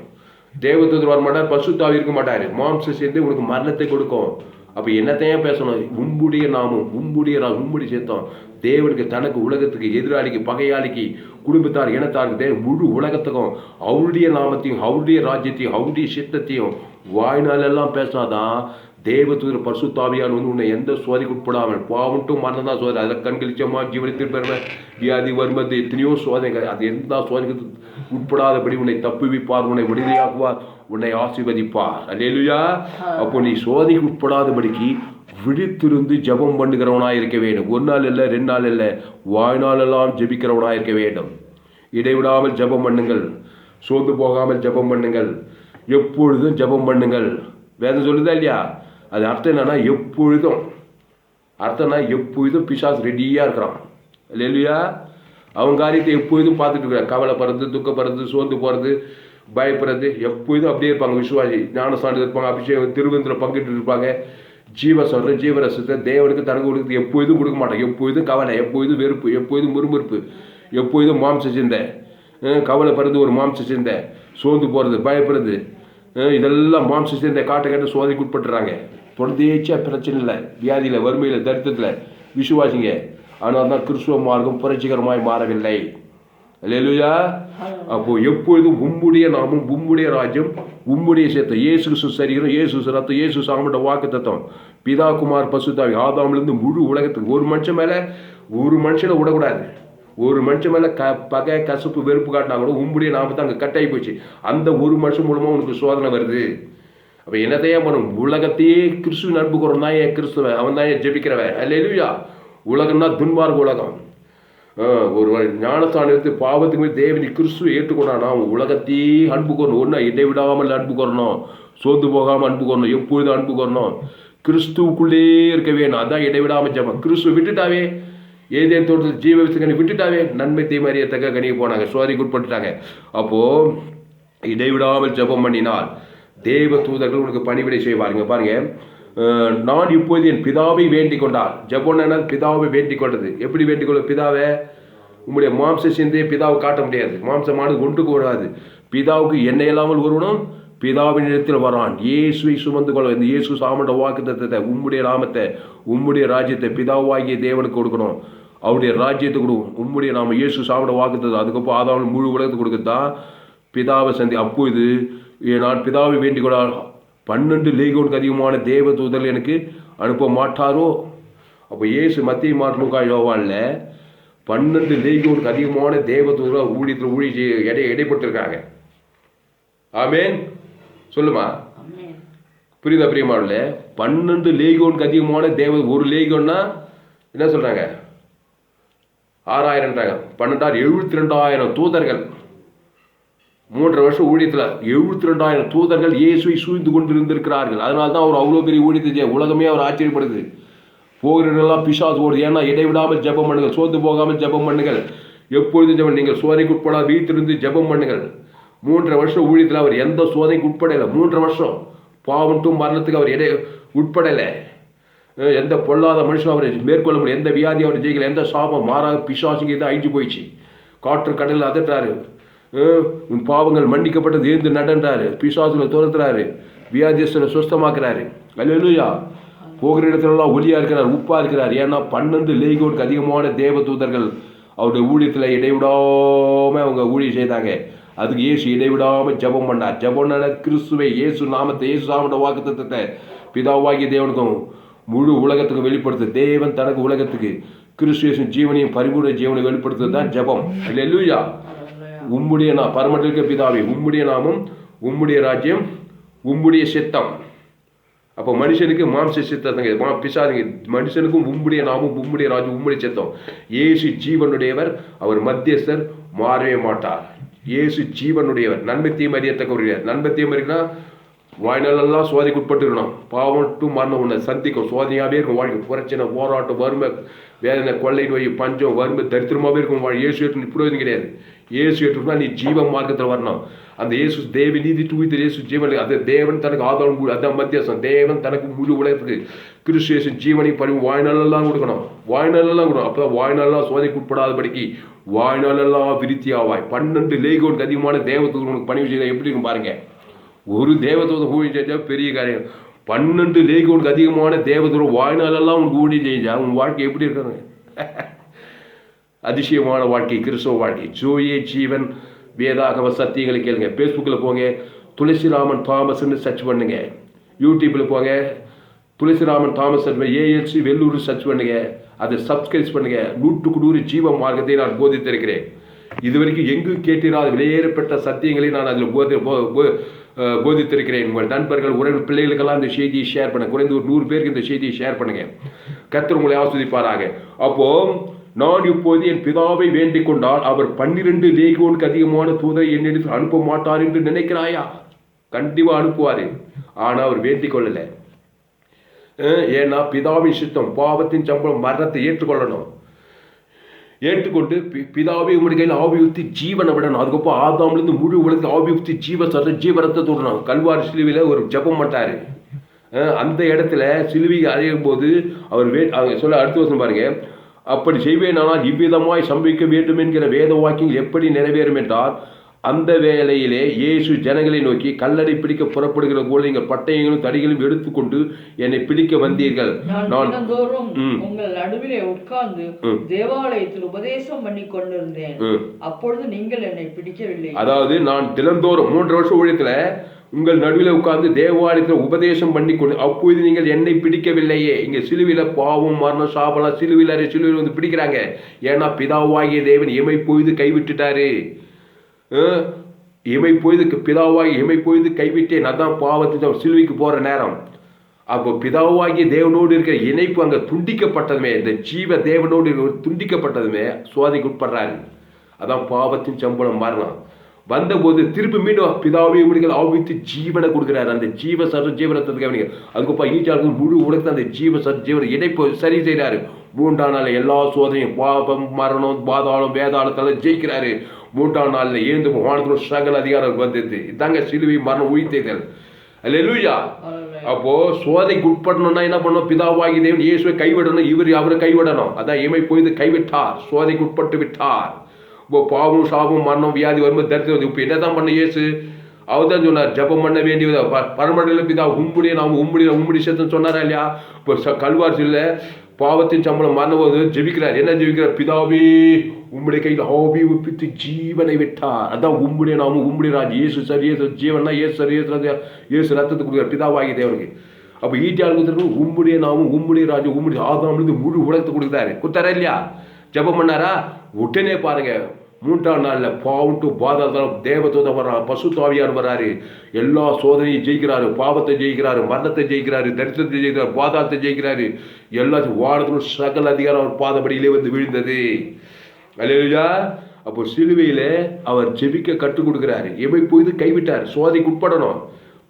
தேவதூதர் வர மாட்டார், பசுத்தாவி இருக்க மாட்டார். மாம்ச சேர்ந்து உனக்கு மரணத்தை கொடுக்கும். அப்போ என்னத்தையும் பேசணும்? உம்முடைய நாமும் உம்முடைய சேர்த்தோம் தேவனுக்கு, தனக்கு, உலகத்துக்கு, எதிராளிக்கு, பகையாளிக்கு, குடும்பத்தார், இனத்தாருக்கு, முழு உலகத்துக்கும் அவருடைய நாமத்தையும் அவருடைய ராஜ்யத்தையும் அவருடைய சித்தத்தையும் வாய்நாளெல்லாம் பேசினாதான் தேவதூதர் பரிசுத்தாவியான் உன்னை எந்த சோதனைக்கு உட்படாமல் பாவட்டும் மரணம் தான் சோதனை. அதில் கண்களிச்சமா ஜீவனத்தில் பெருமை வியாதி வருவது எத்தனையோ சோதனைகள். அது எந்த சோதனைக்கு உட்படாதபடி உன்னை தப்புவிப்பார், உன்னை விடுதலையாக்குவார், உன்னை ஆசீர்வதிப்பார். அல்லேலூயா. அப்போ நீ சோதனைக்கு உட்படாதபடிக்கு விழித்திருந்து ஜெபம் பண்ணுகிறவனாக இருக்க வேண்டும். 1 நாள் இல்லை, 2 நாள் இல்லை, வாழ்நாளெல்லாம் ஜெபிக்கிறவனாக இருக்க வேண்டும். இடைவிடாமல் ஜெபம் பண்ணுங்கள், சோர்ந்து போகாமல் ஜெபம் பண்ணுங்கள், எப்பொழுதும் ஜெபம் பண்ணுங்கள். வேதம் சொல்லுதா இல்லையா? அது அர்த்தம் என்னன்னா எப்பொழுதும் பிசாசு ரெடியாக இருக்கிறான். இல்லையா? அவன் காரியத்தை எப்பொழுதும் பார்த்துட்டு இருக்கிறான். கவலைப்படுறது, துக்கப்படுறது, சோர்ந்து போகிறது, பயப்படுறது, எப்பொழுதும் அப்படியே இருப்பாங்க. விசுவாசி ஞானஸ்தானத்தில் இருப்பாங்க, அபிஷேகம் திருவந்திரம் பங்கிட்டு இருப்பாங்க. ஜீவரசத்தை தேவனுக்கு தனக்கு கொடுத்து எப்பொழுதும் கொடுக்க மாட்டாங்க. எப்பொழுதும் கவலை, எப்பொழுதும் வெறுப்பு, எப்பொழுதும் முறுமுறுப்பு, எப்பொழுதும் மாம்ச சிந்தை, கவலைப்படுறது ஒரு மாம்ச சிந்தை, சோர்ந்து போகிறது, பயப்படுறது, இதெல்லாம் மாம்ச சிந்தை காட்ட சோதனைக்கு உட்பட்டுறாங்க. தொடர்ந்தேச்சா பிரச்சனை இல்லை, வியாதியில், வறுமையில், தரித்திரத்தில் விசுவாசிங்க. ஆனால் தான் கிறிஸ்துவ மார்க்கம் புரட்சிகரமாய் மாறவில்லை. அல்லேலூயா. அப்போ எப்பொழுதும் உம்முடைய நாமும் உம்முடைய ராஜ்யம் உம்முடைய சேர்த்தம், இயேசு கிறிஸ்து சரீரம், இயேசு ரத்தம், இயேசு சாமட்ட வாக்கு தத்துவம், பிதா குமார் பசுத்தாவி, ஆதாமிலிருந்து முழு உலகத்துக்கு ஒரு மனுஷன் மேலே ஒரு மனுஷனை விடக்கூடாது. ஒரு மனுஷன் மேலே பகை, கசப்பு, வெறுப்பு காட்டினா கூட உம்முடைய நாமத்தை அங்கே கட்டாகி போச்சு. அந்த ஒரு மனுஷன் மூலமாக உனக்கு சோதனை வருது. அப்போ என்னத்தையே பண்ணும்? உலகத்தையே கிறிஸ்துவின் அன்பு கூறணும் தான் என் கிறிஸ்துவன், அவன் தான் என் ஜெபிக்கிறவன். அல்லேலூயா. உலகம்னா துன்மார்க்க உலகம். ஒரு ஞானஸ்தானம் எடுத்து பாவத்துக்கு போய் தேவனி கிறிஸ்துவை ஏற்றுக்கொண்டானா அவன் உலகத்தையே அன்பு கூறணும். ஒன்றா இடைவிடாமல் அன்பு கூறணும், சோர்ந்து போகாமல் அன்பு கூறணும், எப்பொழுதும் அன்பு கூறணும், கிறிஸ்துவுக்குள்ளே இருக்க வேணும். அதான் இடைவிடாமல் ஜெபம். கிறிஸ்துவை விட்டுட்டாவே, ஏதேன் தோட்டத்தில் ஜீவ விசுகனி விட்டுட்டாவே நன்மை தீமை அறியத்தக்க கனியை போனாங்க, சோதனைக்கு உட்பட்டுட்டாங்க. அப்போது இடைவிடாமல் ஜெபம் பண்ணினால் தேவ தூதர்கள் உனக்கு பணிவிடை செய்வாருங்க. பாருங்க, நான் இப்போது என் பிதாவை வேண்டிக் கொண்டால், ஜெபம்னா பிதாவை வேண்டிக் கொண்டது. எப்படி வேண்டிக் கொள்ள? பிதாவை உங்களுடைய மாம்ச சிந்தையை பிதாவை காட்ட முடியாது, மாம்சமானது ஒன்றுக்கு வராது. பிதாவுக்கு என்னை இல்லாமல் ஒருவனும் பிதாவின் இடத்தில் வரான். இயேசுவை சுமந்து கொள்ள, இந்த இயேசு சாமண்ட வாக்கு தத்தத்தை, உம்முடைய நாமத்தை, உம்முடைய ராஜ்யத்தை பிதாவாகிய தேவனுக்கு கொடுக்கணும். அவருடைய ராஜ்யத்தை கொடுக்கும். உம்முடைய நாம இயேசு சாமண்ட வாக்கு தத்தம், அதுக்கப்புறம் ஆதாம் முழு உலகத்துக்கு கொடுக்கத்தான் பிதாவை சந்தி. அப்போது நான் பிதாவை வேண்டிக் கொண்டால் 12 லேகியோனுக்கு அதிகமான தேவ தூதர்கள் எனக்கு அனுப்ப மாட்டாரோ? அப்போ இயேசு மத்திய மார்க் யோவான்ல 12 லேகியோனுக்கு அதிகமான தேவ தூதர்கள் ஊழியத்தில் இடைப்பட்டிருக்காங்க. ஆமேன். சொல்லுமா? புரியுதா பிரியமானல? 12 லேகியோனுக்கு அதிகமான தேவ, ஒரு லேகியோன்னா என்ன சொல்றாங்க? 6000ன்றாங்க. 12 72,000 தூதர்கள். 3 வருஷம் ஊழியத்தில் 72,000 தூதர்கள் இயேசுவை சூழ்ந்து கொண்டு இருந்திருக்கிறார்கள். அதனால தான் அவர் அவ்வளோ பெரிய ஊழியத்தை உலகமே அவர் ஆச்சரியப்படுது. போகிறவர்களெல்லாம் பிசாசு ஓடுது. ஏன்னா இடைவிடாமல் ஜெபம் பண்ணுங்கள், சோர்ந்து போகாமல் ஜெபம் பண்ணுங்கள், எப்பொழுதும் ஜெபம். நீங்கள் சோதனைக்கு உட்படாத வீட்டிலிருந்து ஜெபம் பண்ணுங்கள். 3 வருஷம் ஊழியத்தில் அவர் எந்த சோதனைக்கு உட்படலை. 3 வருஷம் பாவட்டும் மரணத்துக்கு அவர் உட்படலை. எந்த பொல்லாத மனுஷன் அவரை மேற்கொள்ள முடியும், எந்த வியாதி அவர் ஜெயிக்கல, எந்த சாபம் மாறாக பிசாசுங்க தான் அழிஞ்சு போயிடுச்சு. காற்று கடலில் அதட்டுறாரு, உன் பாவங்கள் மன்னிக்கப்பட்டது ஏந்து நடன்றாரு, பிசாசுல துரத்துறாரு, வியாதியஸ்தரை சுஸ்தமாக்குறாரு. அல்லேலூயா. போகிற இடத்துலலாம் ஒளியா இருக்கிறார், உப்பா இருக்கிறார். ஏன்னா 12 லேகியோனுக்கு அதிகமான தேவ தூதர்கள் அவருடைய ஊழியத்தில் இடைவிடாமல் அவங்க ஊழியம் செய்தாங்க. அதுக்கு இயேசு இடைவிடாமல் ஜெபம் பண்ணார். ஜெபம்னா கிறிஸ்துவை, இயேசு நாமத்தை, இயேசு நாமத்தை வாக்கு தத்தத்தை பிதாவாகிய தேவனுக்கும் முழு உலகத்துக்கு வெளிப்படுத்து. தேவன் தனக்கு உலகத்துக்கு கிறிஸ்து ஜீவனையும் பரிபூர்ண ஜீவனை வெளிப்படுத்துறது தான் ஜெபம். அல்லேலூயா. உம்முடைய பரமண்டலிக்க பிதாவே, உம்முடைய நாமம், உம்முடைய ராஜ்யம், உம்முடைய சித்தம். அப்போ மனுஷனுக்கு மாம்ச சித்தங்க பிசாதுங்க, மனுஷனுக்கும் உம்முடைய நாமும் உம்முடைய ராஜ்யம் உம்முடைய சித்தம். இயேசு ஜீவனுடையவர், அவர் மத்தியஸ்தர், மாறவே மாட்டார். இயேசு ஜீவனுடையவர், நன்மை தீமை அறியத்தக்கவர். நன்மை தீமை இருக்குன்னா வாழ்நாளெல்லாம் சோதனைக்கு உட்பட்டுருக்கணும். பாவம் டு மரணம் உன்னை சந்திக்கும், சோதனையாகவே இருக்கும் வாழ்க்கை. பிரச்சனை, போராட்டம், வறுமை, வேதனை, கொள்ளை நோய், பஞ்சம், வறுமை, தரித்திரமாகவே இருக்கும் வாழ்க்கை. இயேசு ஏற்று பிரயோஜனம் கிடையாது. இயேசு ஏற்றுனா நீ ஜீவ மார்க்கத்தில் வரணும். அந்த இயேசு தேவி நீதி தூய்த்து இயேசு ஜீவன், அது தேவன் தனக்கு ஆதாரம், அதான் மத்தியாசம். தேவன் தனக்கு முழு உலகத்துக்கு கிறிஸ்து இயேசு ஜீவனை பறி வாழ்நாளெல்லாம் கொடுக்கணும், வாழ்நாளெல்லாம் கொடுக்கணும். அப்போ வாழ்நாளெல்லாம் சோதனைக்கு உட்படாதபடிக்கு வாழ்நாளெல்லாம் விருத்தி ஆவாய். 12 லேகோனுக்கு அதிகமான தேவதூதன் உனக்கு பணிவு செய்ய எப்படி இருக்கும் பாருங்க. ஒரு தேவதூதன் ஊழியம் செஞ்சா பெரிய காரியம். 12 லேகோனுக்கு அதிகமான தேவதூதன் வாழ்நாளெல்லாம் உனக்கு ஊழியம் செஞ்சா உன் வாழ்க்கை எப்படி இருக்காங்க? அதிசயமான வாழ்க்கை, கிறிஸ்தவ வாழ்க்கை. ஜோயே ஜீவன் வேதாகம சத்தியங்களை கேளுங்க. ஃபேஸ்புக்கில் போங்க, துளசிராமன் தாமஸ்ன்னு சர்ச் பண்ணுங்க. யூடியூப்பில் போங்க, Thulasiraman Thomas ALC Vellur church பண்ணுங்க. அதை சப்ஸ்கிரைப் பண்ணுங்க. 100க்கு 100 ஜீவ மார்க்கத்தை நான் போதித்திருக்கிறேன். இதுவரைக்கும் எங்கும் கேட்டிராத வெளியேறப்பட்ட சத்தியங்களை நான் அதில் போதித்திருக்கிறேன். உங்கள் நண்பர்கள், உறவினர், பிள்ளைகளுக்கெல்லாம் இந்த செய்தியை ஷேர் பண்ணுங்க. குறைந்து ஒரு 100 பேருக்கு இந்த செய்தியை ஷேர் பண்ணுங்க. கர்த்தர் உங்களை ஆஸ்வதிப்பாராக. அப்போ நான் இப்போது என் பிதாவை வேண்டிக் கொண்டால் அவர் 12 லேகியோனுக்கு அதிகமான தூதரை என்னிடத்தில் அனுப்ப மாட்டார் என்று நினைக்கிறாயா? கண்டிப்பா அனுப்புவாரு. ஆனா அவர் வேண்டிக் கொள்ளல. ஏன்னா பிதாவின் சித்தம், பாவத்தின் சம்பளம் மரணத்தை ஏற்றுக்கொள்ளணும். ஏற்றுக்கொண்டு பிதாவை உங்களுடைய கையில் ஆவி ஊற்றி ஜீவனை விடணும். அதுக்கப்புறம் ஆதாமிலிருந்து முழு உலகத்தில் ஆவி ஊற்றி ஜீவரத்தை தொடரணும். கல்வாரி சிலுவையில் ஒரு ஜபம் மாட்டாரு. அந்த இடத்துல சிலுவையை அடையும் போது அவர் சொல்ல அடுத்த வருஷம் பாருங்க, அப்படி செய்வேனானால் இவ்விதமாய் சம்பவிக்க வேண்டும் என்கிற வேத வாக்கியங்கள் எப்படி நிறைவேறும் என்றால், அந்த வேளையிலே இயேசு ஜனங்களை நோக்கி, கல்லடை பிடிக்க புறப்படுகிற போல நீங்கள் பட்டயங்களும் தடிகளும் எடுத்துக்கொண்டு என்னை பிடிக்க வந்தீர்கள். நான் உங்கள் நடுவிலே உட்கார்ந்து தேவாலயத்தில் உபதேசம் பண்ணி கொண்டிருந்தேன், அப்பொழுது நீங்கள் என்னை பிடிக்கவில்லை. அதாவது நான் தினந்தோறும் 3 வருஷம் ஊழியத்துல உங்கள் நடுவில் உட்கார்ந்து தேவாலயத்தில் உபதேசம் பண்ணி கொண்டு, அப்போது நீங்கள் என்னை பிடிக்கவில்லையே. இங்க சிலுவையில பாவம், மரணம், சாபலாம் சிலுவையில் வந்து பிடிக்கிறாங்க. ஏன்னா பிதாவாகிய தேவன் இமை பொய்து கைவிட்டுட்டாரு. பிதாவாகி இமை பொய்து கைவிட்டேன். அதான் பாவத்தின் சிலுவைக்கு போற நேரம். அப்போ பிதாவாகிய தேவனோடு இருக்கிற இணைப்பு அங்க துண்டிக்கப்பட்டதுமே, இந்த ஜீவ தேவனோடு துண்டிக்கப்பட்டதுமே சோதனைக்கு உட்படுறாரு. அதான் பாவத்தின் சம்பளம் மரணம். வந்தபோது திருப்பி மீண்டும் பிதாவை முடிகள் ஆவித்து ஜீவனை கொடுக்குறாரு. அந்த ஜீவ சர்வ ஜீவனத்துக்கு அதுக்கப்புறம் ஈச்சாளுக்கு முழு உலகத்தை அந்த ஜீவ சர்வ ஜீவன இணைப்பு சரி செய்கிறாரு. 3ஆம் நாள் எல்லா சோதனையும், பாபம், மரணம், பாதாளம், வேதாளத்தெல்லாம் ஜெயிக்கிறாரு. 3ஆம் நாளில் ஏந்து வானத்தில் சகல அதிகாரம் வந்தது. இதாங்க சிலுவை மரணம் உயிர்த்தேதல். அல்லேலூயா. அப்போ சோதனைக்கு உட்படணும்னா என்ன பண்ணணும்? பிதாவாகி தேவன் இயேசுவை கைவிடணும், அவரை கைவிடணும். அதான் இமை பொய்து கைவிட்டார், சோதனைக்கு உட்பட்டு விட்டார். இப்போ பாவம், சாபம், மரணம், வியாதி வரும்போது தரித்திரம். இப்போ என்னதான் பண்ண இயேசு? அவர் தான் சொன்னார், ஜபம் பண்ண வேண்டியது பரமண்டல பிதா உம்முடைய நாம் உம்முடைய சேர்த்துன்னு சொன்னாரா இல்லையா? இப்போ கல்வாரியில் பாவத்தின் சம்பளம் மரணபோது ஜெபிக்கிறார். என்ன ஜெபிக்கிறார்? பிதாவே உம்முடைய கையில் ஆவி ஒப்பித்து ஜீவனை விட்டார். அதான் உம்முடைய நாமும் உம்முடைய ராஜ். இயேசு சரி, இயேசு ஜீவனா, இயேசு சரி, இயேசு ரத்தத்தை கொடுக்குறார் பிதாவாகி தேவனுக்கு. அப்போ ஈட்டியாளுக்கு உம்முடைய நாமும் உம்முடைய ராஜ், உம்முடைய ஆதாமிலிருந்து முழு உலகத்தை கொடுத்தாரா இல்லையா? ஜபம் பண்ணாரா? உடனே பாருங்க 3ஆம் நாளில் பாவம் டு பாதாளம் தேவதூதன் வர்றாரு, பசுத்தாவியார் வர்றாரு. எல்லா சோதனையும் ஜெயிக்கிறாரு, பாவத்தை ஜெயிக்கிறாரு, மரணத்தை ஜெயிக்கிறாரு, தரித்திரத்தை ஜெயிக்கிறாரு, பாதாளத்தை ஜெயிக்கிறாரு. எல்லாத்தையும் வானத்திலும் சகல அதிகாரம் அவர் பாதபடியிலே வந்து விழுந்தது. அல்லேலூயா. அப்போ சிலுவையில் அவர் ஜெபிக்க கற்றுக் கொடுக்கிறாரு. எவை பொய்து கைவிட்டார், சோதனைக்கு உட்படணும்.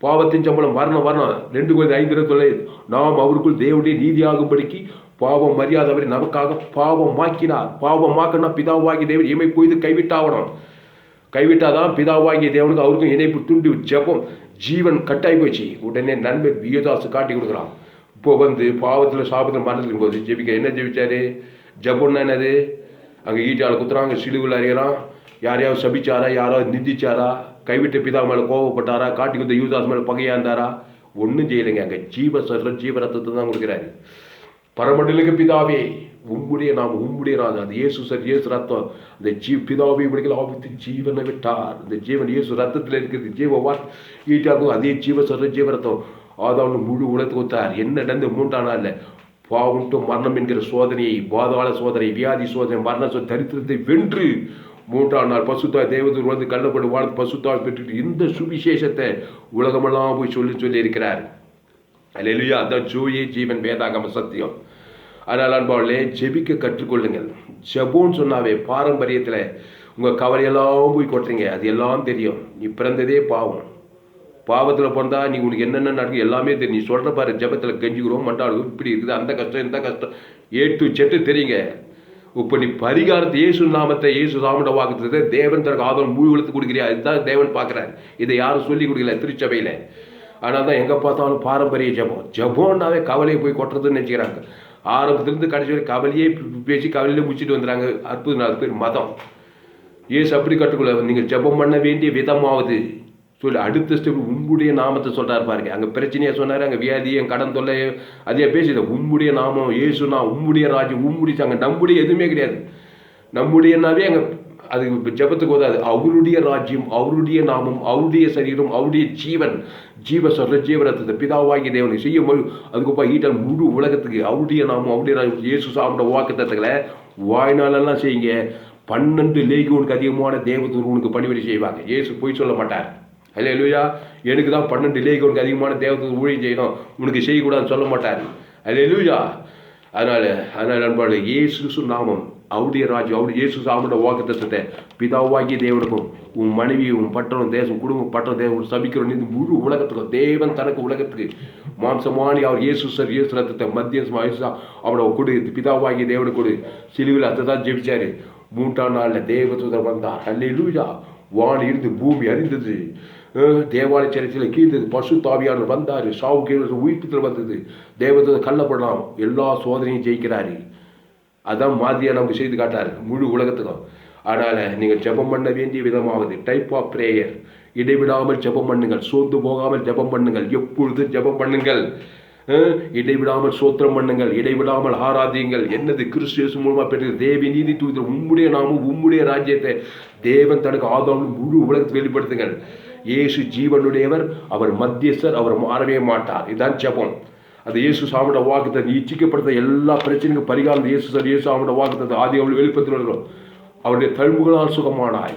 பாவத்தின் சம்பளம் மரணம். 2 Corinthians 5 நாம் அவருக்குள் தேவனுடைய நீதியாகும்படிக்கு பாவம் மரியாதவரை நமக்காக பாவமாக்கினார். பாவமாக்கினா பிதாவாகிய தேவன் இமை பொய்து கைவிட்டாவணும். கைவிட்டாதான் பிதாவாகிய தேவனுக்கு அவருக்கும் இணைப்பு துண்டு ஜபம் ஜீவன் கட்டாய் போச்சு. உடனே நன்மை யூதாசு காட்டி கொடுக்குறான். இப்போ வந்து பாவத்தில் சாபத்தில் மரணத்துக்கு போது ஜெபிக்க என்ன ஜெபிச்சாரு? ஜபம்னா என்னது? அங்கே ஈட்டால் குத்துறாங்க, சிலுவில் அறிகிறான். யாரையாவது சபிச்சாரா? யாராவது நிந்திச்சாரா? கைவிட்ட பிதா மேலே கோவப்பட்டாரா? காட்டி கொடுத்த யூதாஸ் மேலே பகையா இருந்தாரா? ஒன்றும் செய்யலைங்க. அங்கே ஜீவரத்தத்தை தான் கொடுக்குறாரு. பரமண்டலுக்கு பிதாவே உம்முடைய நாம் உம்முடைய ராஜா, அந்த இயேசு சார் இயேசு ரத்தம், அந்த பிதாவை இப்படிகள் ஆவித்து ஜீவனை விட்டார். அந்த ஜீவன் இயேசு ரத்தத்தில் இருக்கிறது. ஜீவ ஈட்டாக்கும் அதே ஜீவரத்தம் ஆதாவும் முழு உலகத்துக்கு கொடுத்தார். என்ன நடந்து 3ஆம் நாளில் பாவம் டு மரணம் என்கிற சோதனையை, பாதாள சோதனை, வியாதி சோதனை, மரண சோதனை, தரித்திரத்தை வென்று 3ஆம் நாள் பசுத்தாய் தேவதூர் வந்து கள்ளப்படு வாழ்ந்து பசுத்தாய் பெற்றுட்டு இந்த சுவிசேஷத்தை உலகமெல்லாம் போய் சொல்லி இருக்கிறார். அல்லேலூயா. அதான் ஜோயே ஜீவன் வேதாகம சத்தியம். அதனால் அன்பாளே ஜெபிக்க கற்றுக்கொள்ளுங்கள். ஜெபம்னு சொன்னாவே பாரம்பரியத்தில் உங்கள் கவலையெல்லாம் போய் கொட்டுறீங்க, அது எல்லாம் தெரியும். நீ பிறந்ததே பாவம், பாவத்தில் பிறந்தா நீ உனக்கு என்னென்ன நடக்கும் எல்லாமே தெரியும். நீ சொல்கிற பாரு, ஜெபத்தில் கெஞ்சிக்கிறோம் மண்டாளும் இப்படி இருக்குது, அந்த கஷ்டம் இந்த கஷ்டம் ஏட்டு செட்டு தெரியுங்க. இப்போ நீ பரிகாரத்தை இயேசு நாமத்தை இயேசு சாமிட வாக்குறது தேவன் தனக்கு ஆதரவு முழு வளர்த்து கொடுக்குறியா, இதுதான் தேவன் பார்க்குறாரு. இதை யாரும் சொல்லி கொடுக்கல திருச்சபையில். ஆனால் தான் எங்கே பார்த்தாலும் பாரம்பரிய ஜெபம். ஜெபம்னாவே கவலையை போய் கொட்டுறதுன்னு நினச்சிக்கிறாங்க. ஆரம்பத்துலேருந்து கடைசி வரை கவலையே பேசி கவலையிலே முடிச்சுட்டு வந்துடுறாங்க. அற்புதம், அது பேர் மதம். ஏசு அப்படி கற்றுக்கொள்ள, நீங்கள் ஜெபம் பண்ண வேண்டிய விதமாவது சொல்லி அடுத்த ஸ்டெப் உம்முடைய நாமத்தை சொல்கிறார் பாருங்க. அங்கே பிரச்சனையை சொன்னார், அங்கே வியாதியை கடன் தொல்லை அதையே பேசித உம்முடைய நாமம் ஏசுனா உம்முடைய ராஜ்யம் உம்முடைய, அங்கே நம்முடைய எதுவுமே கிடையாது. நம்முடையனாவே அங்கே அது ஜெபத்துக்கு உதாது. அவருடைய ராஜ்யம், அவருடைய நாமம், அவருடைய சரீரம், அவருடைய ஜீவன், ஜீவ சொல்ற ஜீவரத்தை பிதாவாகி தேவனை செய்யும் போது அதுக்கப்புறம் ஈட்டல் முழு உலகத்துக்கு அவருடைய நாமம் அவருடைய ராஜ்யம் இயேசு சாப்பிட்ட வாக்கு தத்துக்களை வாய்நாளெல்லாம் செய்யுங்க. 12 லேகியோனுக்கு அதிகமான தேவதூர் உனக்கு பணிவிடை செய்வாங்க. இயேசு போய் சொல்ல மாட்டார். அல்லேலூயா. எனக்கு தான் 12 லேகியோனுக்கு அதிகமான தேவதூர் ஊழியம் செய்யணும், உனக்கு செய்யக்கூடாதுன்னு சொல்ல மாட்டார். அல்லேலூயா. அதனால நண்பர்களே, இயேசு நாமம் அவருடைய ராஜ்யம் அவருடைய இயேசு சாமியோட வாக்கு தத்துவத்தை பிதாவாகிய தேவனுக்கும் உன் மனைவியும் பட்டணம் தேசம் குடும்பம் பட்டணம் தேவன் சபிக்கிறோம். இந்த முழு உலகத்துக்கும் தேவன் தனக்கு உலகத்துக்கு மாம்சமானி அவர் இயேசு சார் இயேசு ரத்தத்தை மத்தியசமா அவனோட கொடு பிதாவாகிய தேவனுக்கு கொடு. சிலுவில் அதை தான் ஜெபிச்சாரு. 3ஆம் நாளில் தேவதூதர் வந்தார். அல்லேலூயா. வான் இருந்து பூமி அறிந்தது, தேவாலய சரித்திரத்தில் கீழ்ந்தது, பசுத்தாவியானவர் வந்தார், சாவு கீழ் உயிர்ப்பித்தல் வந்தது, தேவதூதர் கள்ளப்படலாம், எல்லா சோதனையும் ஜெயிக்கிறாரு. அதான் மாதிரியாக நமக்கு செய்து காட்டாரு முழு உலகத்துக்கும். அதனால் நீங்கள் ஜெபம் பண்ண வேண்டிய விதமாவது டைப் ஆஃப் ப்ரேயர். இடைவிடாமல் ஜெபம் பண்ணுங்கள், சோர்ந்து போகாமல் ஜெபம் பண்ணுங்கள், எப்பொழுது ஜெபம் பண்ணுங்கள், இடைவிடாமல் சோத்திரம் பண்ணுங்கள், இடைவிடாமல் ஆராதியுங்கள். என்னது கிறிஸ்து மூலமாக பெற்ற தேவி நீதி தூதர் உம்முடைய நாமும் உம்முடைய ராஜ்யத்தை தேவன் தனக்கு ஆதாரம் முழு உலகத்தை வெளிப்படுத்துங்கள். இயேசு ஜீவனுடையவர், அவர் மத்தியஸ்தர், அவர் மாறவே மாட்டார். இதுதான் ஜெபம். அது இயேசு சாமியோட வாக்குத்தத்தம். இச்சிக்கப்படுத்த எல்லா பிரச்சனைக்கும் பரிகாரம் இயேசு சார் இயேசு சாமியோட வாக்குத்தத்தம் ஆதி அவள் வெளிப்படுத்தி வருகிறோம். அவருடைய தழும்புகளால் சுகமானாய்,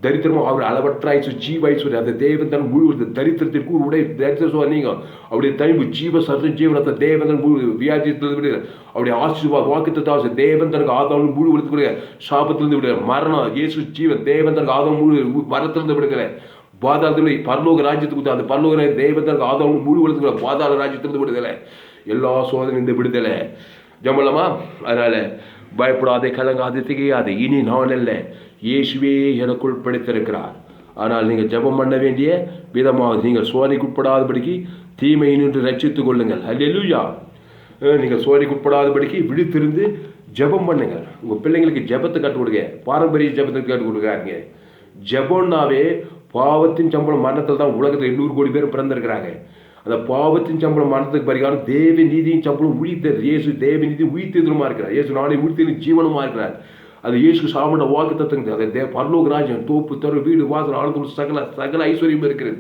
தரித்திரமாக அவர் அளவற்ற ஐசு ஜீவ ஐஸ்வர்யம் அந்த தேவன் தன் முழு தரித்திரத்திற்கு உடைய தரித்திர நீங்க அவருடைய தனிவு ஜீவ சர்ஜன் ஜீவனத்தை தேவன் தன் முழு வியாதியிலிருந்து விடுகிறார். அவருடைய ஆசீர்வாத வாக்குத்தத்தம் தேவன் தனக்கு ஆதாரம் முழு விடுத்து விடுகிறார். சாபத்திலிருந்து விடுகிறார். மரணம் இயேசு ஜீவன் தேவன் தனக்கு ஆதாரம் முழு மரத்திலிருந்து விடுகிறார். பாதாளத்தில் பரலோக ராஜ்யத்துக்கு அந்த பரலோக தேவன் தனக்கு ஆதாரம் முழு விடுத்துக்கிற பாதாள ராஜ்யத்திலிருந்து விடுதலை, எல்லா சோதனை இந்த விடுதலை ஜம்பலமா. அதனால பயப்படாதே, கலங்காதே, திகையாதே. இனி நான் அல்ல, இயேசுவே எனக்குள் படைத்திருக்கிறார். ஆனால் நீங்கள் ஜெபம் பண்ண வேண்டிய விதமாக நீங்கள் சோதனைக்குட்படாதபடிக்கு தீமையை நின்று ரட்சித்துக் கொள்ளுங்கள். அல்லேலூயா. நீங்கள் சோதனைக்குட்படாதபடிக்கு விழித்திருந்து ஜெபம் பண்ணுங்கள். உங்கள் பிள்ளைங்களுக்கு ஜெபத்தை கற்றுக் கொடுங்க, பாரம்பரிய ஜெபத்தை கற்றுக் கொடுக்காருங்க. ஜெபம்னாவே பாவத்தின் சம்பளம் மரணத்தில் தான் உலகத்தில் 800 கோடி பேர் பிறந்திருக்கிறாங்க. அந்த பாவத்தின் சம்பளம் மரணத்துக்கு பரிகாரம் தேவ நீதியின் சம்பளம் உயிர்த்தது. இயேசு தேவ நீதி உயிர்த்ததுமா இருக்கிறார். இயேசு நாளை உயிர்த்தது ஜீவனமா இருக்கிறார். அது இயேசு சாமியோட வாக்கு தத்துவம். அது பரலோக ராஜ்யம், தோப்பு தரு வீடு வாசல் ஆழ்ந்து சகல ஐஸ்வர்யம் இருக்கிறது,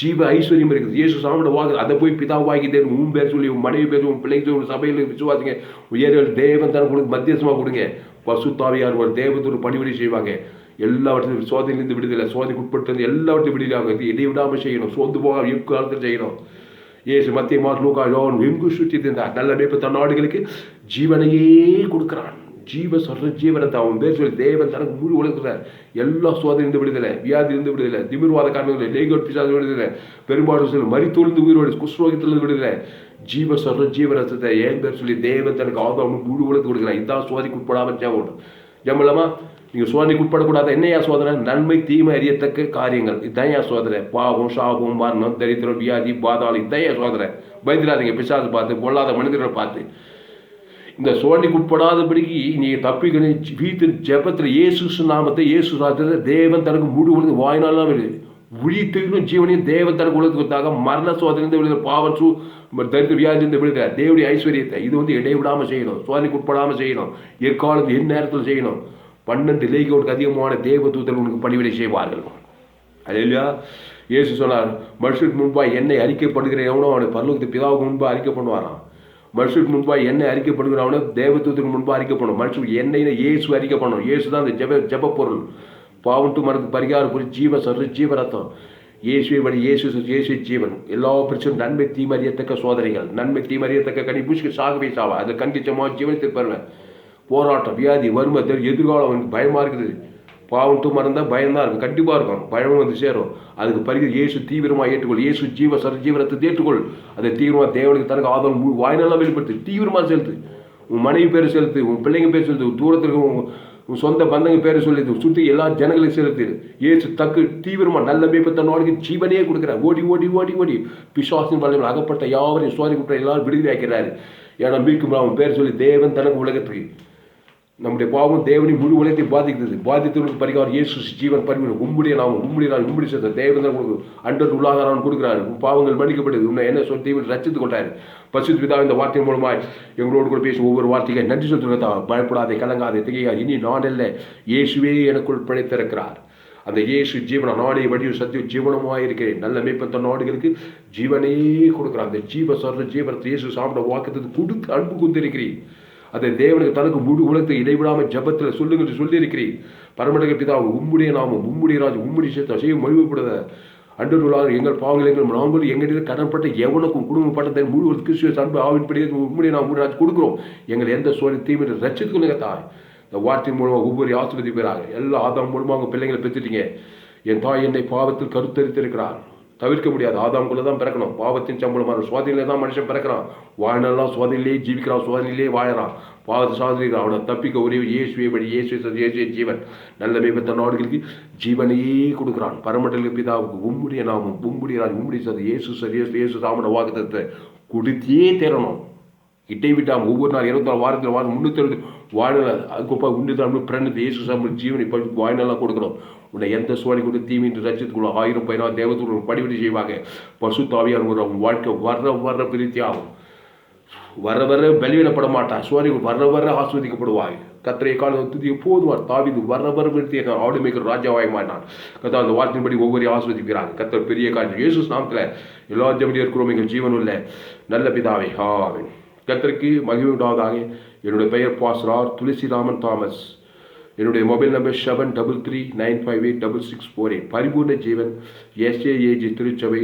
ஜீவ ஐஸ்வர்யம் இருக்குது. இயேசு சாமியோட வாக்கு. அதை போய் பிதாவாகி தேவன் உன் பேர் சொல்லி உன் மனைவி பேர் உன் பிள்ளைங்க சொல்லி சபையில் விசுவாசிங்க. உயர்கள் தேவன் தன் கொடுங்க, மத்தியசமாக கொடுங்க. பசுத்தாவியார் ஒரு தேவத்தோடு பணிவிடை செய்வாங்க. எல்லாவற்றையும் சோதனையிலிருந்து விடுதலை, சோதனைக்கு உட்பட்டு எல்லாவற்றையும் விடுதலை இடைவிடாமல் செய்யணும், சோர்ந்து போக எக்காலத்தில் செய்யணும். இயேசு மத்திய மார்க் லூக்கா யோவான் எங்கு சுற்றி இருந்தார். நல்ல மேய்ப்பு தன் நாடுகளுக்கு ஜீவனையே கொடுக்கிறான். ஜீவ சொல்ற ஜீவனத்தை அவன் பேர் சொல்லி தேவன் தனக்கு முழு உலகிறார். எல்லா சோதனையிலிருந்து விடுதலை, வியாதியிலிருந்து விடுதலை, திமிர்வாத காரணங்கள் லேகோட் பிசாசு விடுதலை, பெரும்பாலும் சொல்லி மரித்தோலிருந்து உயிரோடு குஷ்ரோகத்திலிருந்து விடுதலை, ஜீவ சொல்ற ஜீவரத்தை ஏன் பேர் சொல்லி தேவன் தனக்கு ஆதம் முழு உலகத்து கொடுக்கிறார். இதுதான் சோதனைக்கு உட்படாமல் ஜெபம். ஜெபலமா. நீங்கள் சோதனைக்கு உட்படக்கூடாது. என்னையா சோதனை? நன்மை தீமை அறியத்தக்க காரியங்கள். இதுதான் ஏன் சோதனை. பாவம் சாபம் மரணம் தரித்திரம் வியாதி பாதாளம், இதுதான் ஏன் சோதனை. பயந்துடாதீங்க பிசாசு பார்த்து, பொல்லாத மனிதர்களை பார்த்து. இந்த சோதனைக்கு உட்படாதபடிக்கு நீங்கள் தப்பிக்கணும். வீட்டு ஜெபத்தில் இயேசு நாமத்தை இயேசு ராத்திரத்தை தேவன் தனக்கு முழு உலக வாய்நாளாக வருது. உயிர்த்தெழும் ஜீவனையும் தேவன் தனக்கு உலகத்துக்கு கொடுத்தாக மரண சோதனை விழுத பாவம் தரித்திர வியாதியிலிருந்து விழுத தேவடைய ஐஸ்வர்யத்தை இது இடைவிடாமல் செய்யணும், சோதனைக்கு உட்படாமல் செய்யணும், எக்காலத்து என் நேரத்தில் செய்யணும். 12 லேகியோனுக்கு அதிகமான தேவதூதர்கள் உனக்கு பணிவிடை செய்வார்கள். அல்லேலூயா. இயேசு சொன்னார், மனுஷனுக்கு முன்பாக என்னை அறிக்கைப்படுகிற எவனோ அவனை பரலோகத்து பிதாவுக்கு முன்பாக அறிக்கை பண்ணுவாராம். மனுஷனுக்கு முன்பாக என்னை அறிக்கைப்படுகிற அவனை தேவதூதருக்கு முன்பாக அறிக்கை பண்ணணும். மனுஷனுக்கு என்னைன்னு இயேசு அறிக்கை பண்ணணும். இயேசு தான் அந்த ஜெப பொருள். பாவம் டு மரத்துக்கு பரிகார பொருள், ஜீவ சர்வ ஜீவ ரத்தம். இயேசுவை வழி, இயேசு ஜீவன். எல்லா பிரச்சனையும் நன்மை தீமறியத்தக்க சோதனைகள், நன்மை தீமறியத்தக்க கனி புஷ்கு சாகவே சாவா, அது கண்டிச்சமாக ஜீவனத்தில் பெறுவேன். போராட்டம், வியாதி, வறுமை, எதிர்காலம் பயமாக இருக்குது. பாவம் தூ மறந்தால் பயம்தான் இருக்கும், கண்டிப்பாக இருக்கும், பயமும் வந்து சேரும். அதுக்கு பரிகு இயேசு தீவிரமாக ஏற்றுக்கொள், இயேசு ஜீவரத்தை ஏற்றுக்கொள். அதை தீவிரமாக தேவனுக்கு தனக்கு ஆதரவு வாய்நாளாக வெளிப்படுத்து, தீவிரமாக செலுத்து. உன் மனைவி பேர் செலுத்து, உன் பிள்ளைங்க பேர் செலுத்து, தூரத்திற்கு உன் சொந்த பந்தங்க பேரை சொல்லி சுற்றி எல்லா ஜனங்களுக்கு செலுத்து. இயேசு தக்கு தீவிரமாக நல்ல மேய்ப்பு தன்னோடு ஜீவனையே கொடுக்குறார். ஓடி ஓடி ஓடி ஓடி பிசாசின் வல்லமையில் அகப்பட்ட யாவரையும் சோதனை குற்ற எல்லாரும் விடுதலை ஆக்கிறாரு. ஏன்னா மீட்கும் அவன் பேர் சொல்லி தேவன் தனக்கு உலகத்துக்கு நம்முடைய பாவம் தேவனை முழு உலகத்தை பாதிக்கிறது. பாதித்தவனுக்கு பரிகாரம் இயேசு ஜீவன் பரிமாணம். உம்முடைய சேர்த்த தேவன் தான் அண்டர் உள்ளாதாரம் கொடுக்குறாரு. பாவங்கள் மன்னிக்கப்படுது. உன்னை என்ன சொல்லி தேவன் ரச்சித்து கொண்டாரு. பரிசுத்த பிதா இந்த வார்த்தை மூலமாய் எங்களோடு கூட பேசும் ஒவ்வொரு வார்த்தையை நன்றி சொல்லுறதா. பயப்படாதே, கலங்காதே, திகையாதே. இனி நான் அல்ல, இயேசுவே எனக்குள் பிழைத்திருக்கிறார். அந்த இயேசு ஜீவன நாடே வடிவு சத்திய ஜீவனமாக இருக்கிறேன். நல்ல மேய்ப்பத்த நாடுகளுக்கு ஜீவனே கொடுக்குறான். அந்த ஜீவனத்தை இயேசு சாப்பிட வாக்குறது கொடுத்து அன்பு கொண்டிருக்கிறேன். அதை தேவனுக்கு தனக்கு முழு உலகத்தை இடைவிடாமல் ஜபத்தில் சொல்லுங்கள் சொல்லியிருக்கிறேன். பரமண்டக பிதாவை உம்முடைய நாமம், உம்முடைய ராஜ், உம்முடைய சேர்த்த செய்ய மொழிவுபடுத அன்றுள்ளார் எங்கள் பாவங்கள் எங்கள் நாங்கள் எங்களிடம் கடன்பட்ட எவனுக்கும் குடும்பப்பட்ட முழு கிறிஸ்துவ அன்பு ஆவின்படி உம்முடைய நாம் ராஜ் கொடுக்குறோம். எங்கள் எந்த சோழ தீவிர ரச்சித்துக்கொள்ளுங்க தாய். இந்த வார்த்தையின் மூலமாக ஒவ்வொரு ஆசிர்வதி பேராக எல்லா ஆதாம் மூலமாக அவங்க பிள்ளைங்களை பெற்றுட்டீங்க. என் தாய் என்னை பாவத்தில் கருத்தரித்திருக்கிறார். தவிர்க்க முடியாது. ஆதாம்குள்ள தான் பிறக்கணும். பாவத்தின் சம்பளமான சோதனையில தான் மனுஷன் பிறக்கிறான். வாழ்நாளெல்லாம் சோதனையிலே ஜீவிக்கிறான், சோதனையிலே வாழறான், பாவத்தை சாதிக்கிறான். அவனை தப்பிக்க ஒரே இயேசுவை வழி, இயேசு ஜீவன். நல்ல மேய்ப்பத்த நாடுகளுக்கு ஜீவனையே கொடுக்குறான். பரமண்டல பிதாவுக்கு உம்முடைய நாமம், உம்முடைய ராஜ், உம்முடைய சதி இயேசு சாமன வாக்குத்தத்தை கொடுத்தே தேரணும். இட்டை விட்டாம ஒவ்வொரு நாள் 24 வாரத்தில் 360 வாழ்நாள் அதுக்கு உண்டு பிறந்து இயேசு சாமி ஜீவனை வாழ்நாளாக கொடுக்கணும். உன்னை எந்த சோழி கொண்டு தீமின்று ரசித்துக்குள்ள 1000 15 தேவத்தோடு படிவடி செய்வாங்க. பசுத்தாவியார் உன் வாழ்க்கை வர்ற பிரீத்தியாகும். வர பலவீனப்பட மாட்டான். சோழி வர ஆஸ்வதிக்கப்படுவாய். கத்திரை காலம் துதிய போதுவார். தாவிது வர விருத்தி ஆடு மேய்க்கிற ராஜாவாய் மாட்டான். கத்தா அந்த வார்த்தையின்படி ஒவ்வொரு ஆஸ்வதிக்கிறாங்க. கத்தர் பெரிய காரியம். இயேசு நாமத்தில் எல்லா ஜபடி இருக்கிறோம். எங்கள் ஜீவன் உள்ள நல்ல பிதாவை ஆமென். கத்தருக்கு மகிமை உண்டாவதாக. என்னுடைய பெயர் பாஸ்டர் துளசிராமன் தாமஸ். என்னுடைய மொபைல் நம்பர் 7339586648. பரிபூர்ண ஜீவன் SAAG திருச்சபை,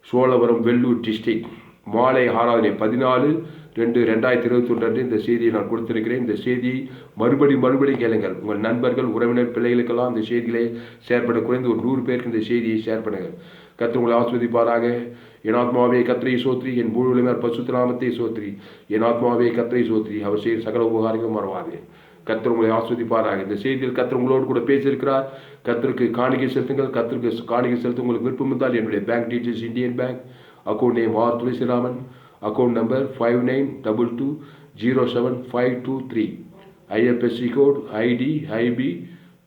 சோழவரம், வெள்ளூர் டிஸ்ட்ரிக்ட். மாலை ஆராதனை 14/2/2021 இந்த செய்தியை நான் கொடுத்திருக்கிறேன். இந்த செய்தியை மறுபடியும் கேளுங்கள். உங்கள் நண்பர்கள், உறவினர், பிள்ளைகளுக்கெல்லாம் இந்த செய்திகளை ஷேர் பண்ண. குறைந்து ஒரு 100 பேருக்கு இந்த செய்தியை ஷேர் பண்ணுங்கள். கர்த்தர் உங்களை ஆஸ்வதிப்பாராக. என் ஆத்மாவே கர்த்தரை சோத்ரி, என் முழு பரிசுத்த நாமத்தை சோத்ரி. என் ஆத்மாவே கர்த்தரை சோத்ரி, அவர் செய்த சகல உபகாரங்களும் மறவாதே. கர்த்தர் உங்களை ஆஸ்வதிப்பாராக. இந்த செய்தியில் கர்த்தர் உங்களோடு கூட பேசியிருக்கிறார். கர்த்தருக்கு காணிக்கை செலுத்துங்கள். கர்த்தருக்கு காணிக்கை செலுத்த உங்களுக்கு விருப்பம் இருந்தால் என்னுடைய bank details Indian Bank, account name Thulasiraman, account number 5922075523, IFSC code ID IB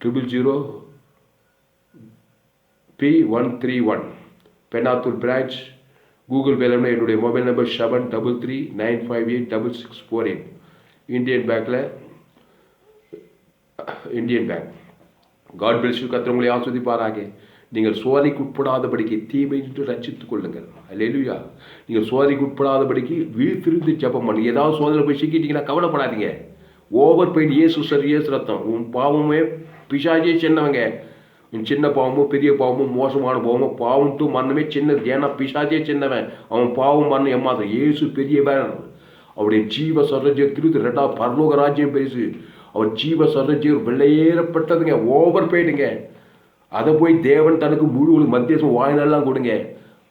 000P131, Penathur branch. Google பேல என்னுடைய mobile number 7339586648. Indian Bank. God bless you. கர்த்தர் உங்களை ஆஸ்வதிப்பாராக. நீங்கள் சோதனைக்கு உட்படாதபடிக்கு தீமை என்று ரட்சித்துக் கொள்ளுங்கள். அல்லேலூயா. நீங்கள் சோதனைக்கு உட்படாதபடிக்கு வீழ்த்திருந்து ஜெபம் பண்ணி. ஏதாவது சோதனை போய் சிக்கிட்டீங்கன்னா கவலைப்படாதீங்க. ஓவர் பெயின் இயேசு ரத்தம். உன் பாவமே பிசாசே சின்னவங்க. உன் சின்ன பாவமோ பெரிய பாவமோ மோசமான பாவமோ பாவம் டூ மரணமே சின்னது. ஏன்னா பிசாசே சின்னவன். அவன் பாவம் மரணம் ஏமாதான். இயேசு பெரியவன். அவருடைய ஜீவ சரஜ திருத்து 2 பரலோக ராஜ்யம் பேசு. அவர் ஜீவ சரஜி வெள்ளையேறப்பட்டதுங்க. ஓவர் போயிடுங்க. அதை போய் தேவன் தனக்கு முழு மத்தியசம் வாய்நாளெல்லாம் கொடுங்க.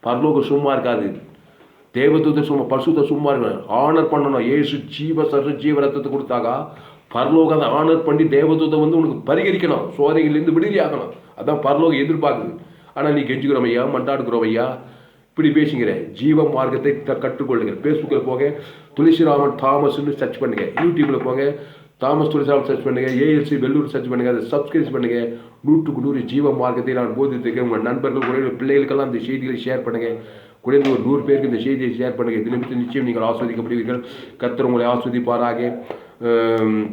பரலோகம் சும்மா இருக்காது. தேவதூத சும்மா, பரிசுத்த சும்மா இருக்கணும். ஆனர் பண்ணணும். இயேசு ஜீவ ரத்தத்தை கொடுத்தாங்க. பரலோகம் அதை ஆனர் பண்ணி தேவதூதை உனக்கு பரிகரிக்கணும். சோதனைகளிலிருந்து விடுதலை ஆகணும். அதான் பரலோகம் எதிர்பார்க்குது. ஆனால் நீ கெஞ்சுக்கிறோம் ஐயா, மண்டாடுக்கிறோம் ஐயா, இப்படி பேசுங்கிற. ஜீவ மார்க்கத்தை கற்றுக்கொள்ளுங்க. ஃபேஸ்புக்கில் போங்க, துளசிராமன் தாமஸ்ன்னு சர்ச் பண்ணுங்க. யூடியூப்பில் போங்க, தாமஸ் துளசிராமன் சர்ச் பண்ணுங்க. ALC வெள்ளூர் சர்ச் பண்ணுங்க. அதை சப்ஸ்கிரைப் பண்ணுங்க. 100க்கு 100 ஜீவ மார்க்கத்தை நான் போதித்திருக்கேன். உங்கள் நண்பர்கள், குறைந்த பிள்ளைகளுக்கெல்லாம் இந்த செய்திகளை ஷேர் பண்ணுங்க. குறைந்த ஒரு 100 பேருக்கு இந்த செய்தியை ஷேர் பண்ணுங்க. இது நிச்சயம் நீங்கள் ஆஸ்வதிக்கப்படுவீர்கள். கர்த்தர் உங்களை ஆஸ்வதிப்பாராக.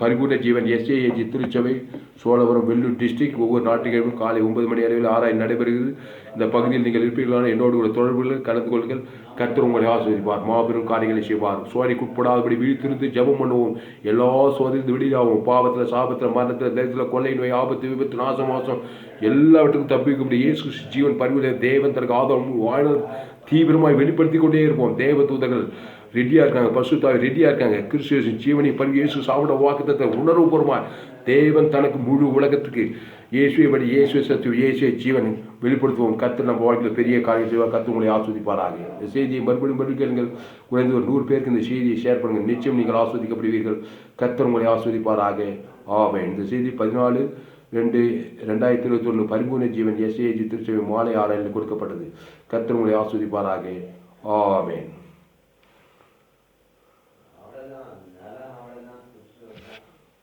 பரிபூர்ண ஜீவன் SAAG திருச்சபை, சோழவரம், வெள்ளூர் டிஸ்ட்ரிக்ட். ஒவ்வொரு ஞாயிற்றுக்கிழமையும் காலை 9 மணி அளவில் ஆராய்ச்சி நடைபெறுகிறது. இந்த பகுதியில் நீங்கள் இருப்பீர்களான என்னோடு கூட தொடர்புகள் கலந்து கொள்ளுங்கள். கர்த்தர் உங்களை ஆஸ்வதிப்பார். மாபெரும் காரியங்களை செய்வார். சோதனைக்கு உட்படாதபடி விழித்திருந்து ஜெபம் பண்ணுவோம். எல்லா சோதனையும் வெளியாகும். பாவத்தில், சாபத்தில், மரணத்தில், தேசத்தில், கொள்ளை நோய், ஆபத்து, விபத்து, நாசம், மோசம் எல்லாவற்றுக்கும் தப்பிக்க முடியும். இயேசு கிறிஸ்து ஜீவன் பரிவுரை தேவன் தனக்கு ஆதாரம் வாழ் தீவிரமாய் வெளிப்படுத்தி கொண்டே இருப்போம். தேவ தூதர்கள் ரெடியாக இருக்காங்க, பசுத்தாய் ரெடியாக இருக்காங்க. கிறிஸ்து ஜீவனை பரிவு இயேசு சாப்பிட வாக்குத்தத்தை உணர்வுபூர்வமாக தேவன் தனக்கு முழு உலகத்துக்கு இயேசுவை படி இயேசுவை சத்துவ இயேசுவை ஜீவன் வெளிப்படுத்துவோம். கர்த்தர் நம்ம வாழ்க்கையில் பெரிய காரியம் செய்வார். கர்த்தர் உங்களை ஆஸ்வதிப்பாராக. இந்த செய்தியை மறுபடியும் கேளுங்கள். குறைந்து ஒரு 100 பேருக்கு இந்த செய்தியை ஷேர் பண்ணுங்கள். நிச்சயம் நீங்கள் ஆஸ்வதிக்கப்படுவீர்கள். கர்த்தர் உங்களை ஆஸ்வதிப்பாராக. ஆமென். இந்த செய்தி 14/2/2021 பரிபூர்ண ஜீவன் SAG திருச்சபை மாலை 6 கொடுக்கப்பட்டது. கர்த்தர் உங்களை ஆஸ்வதிப்பாராக. ஆமென்.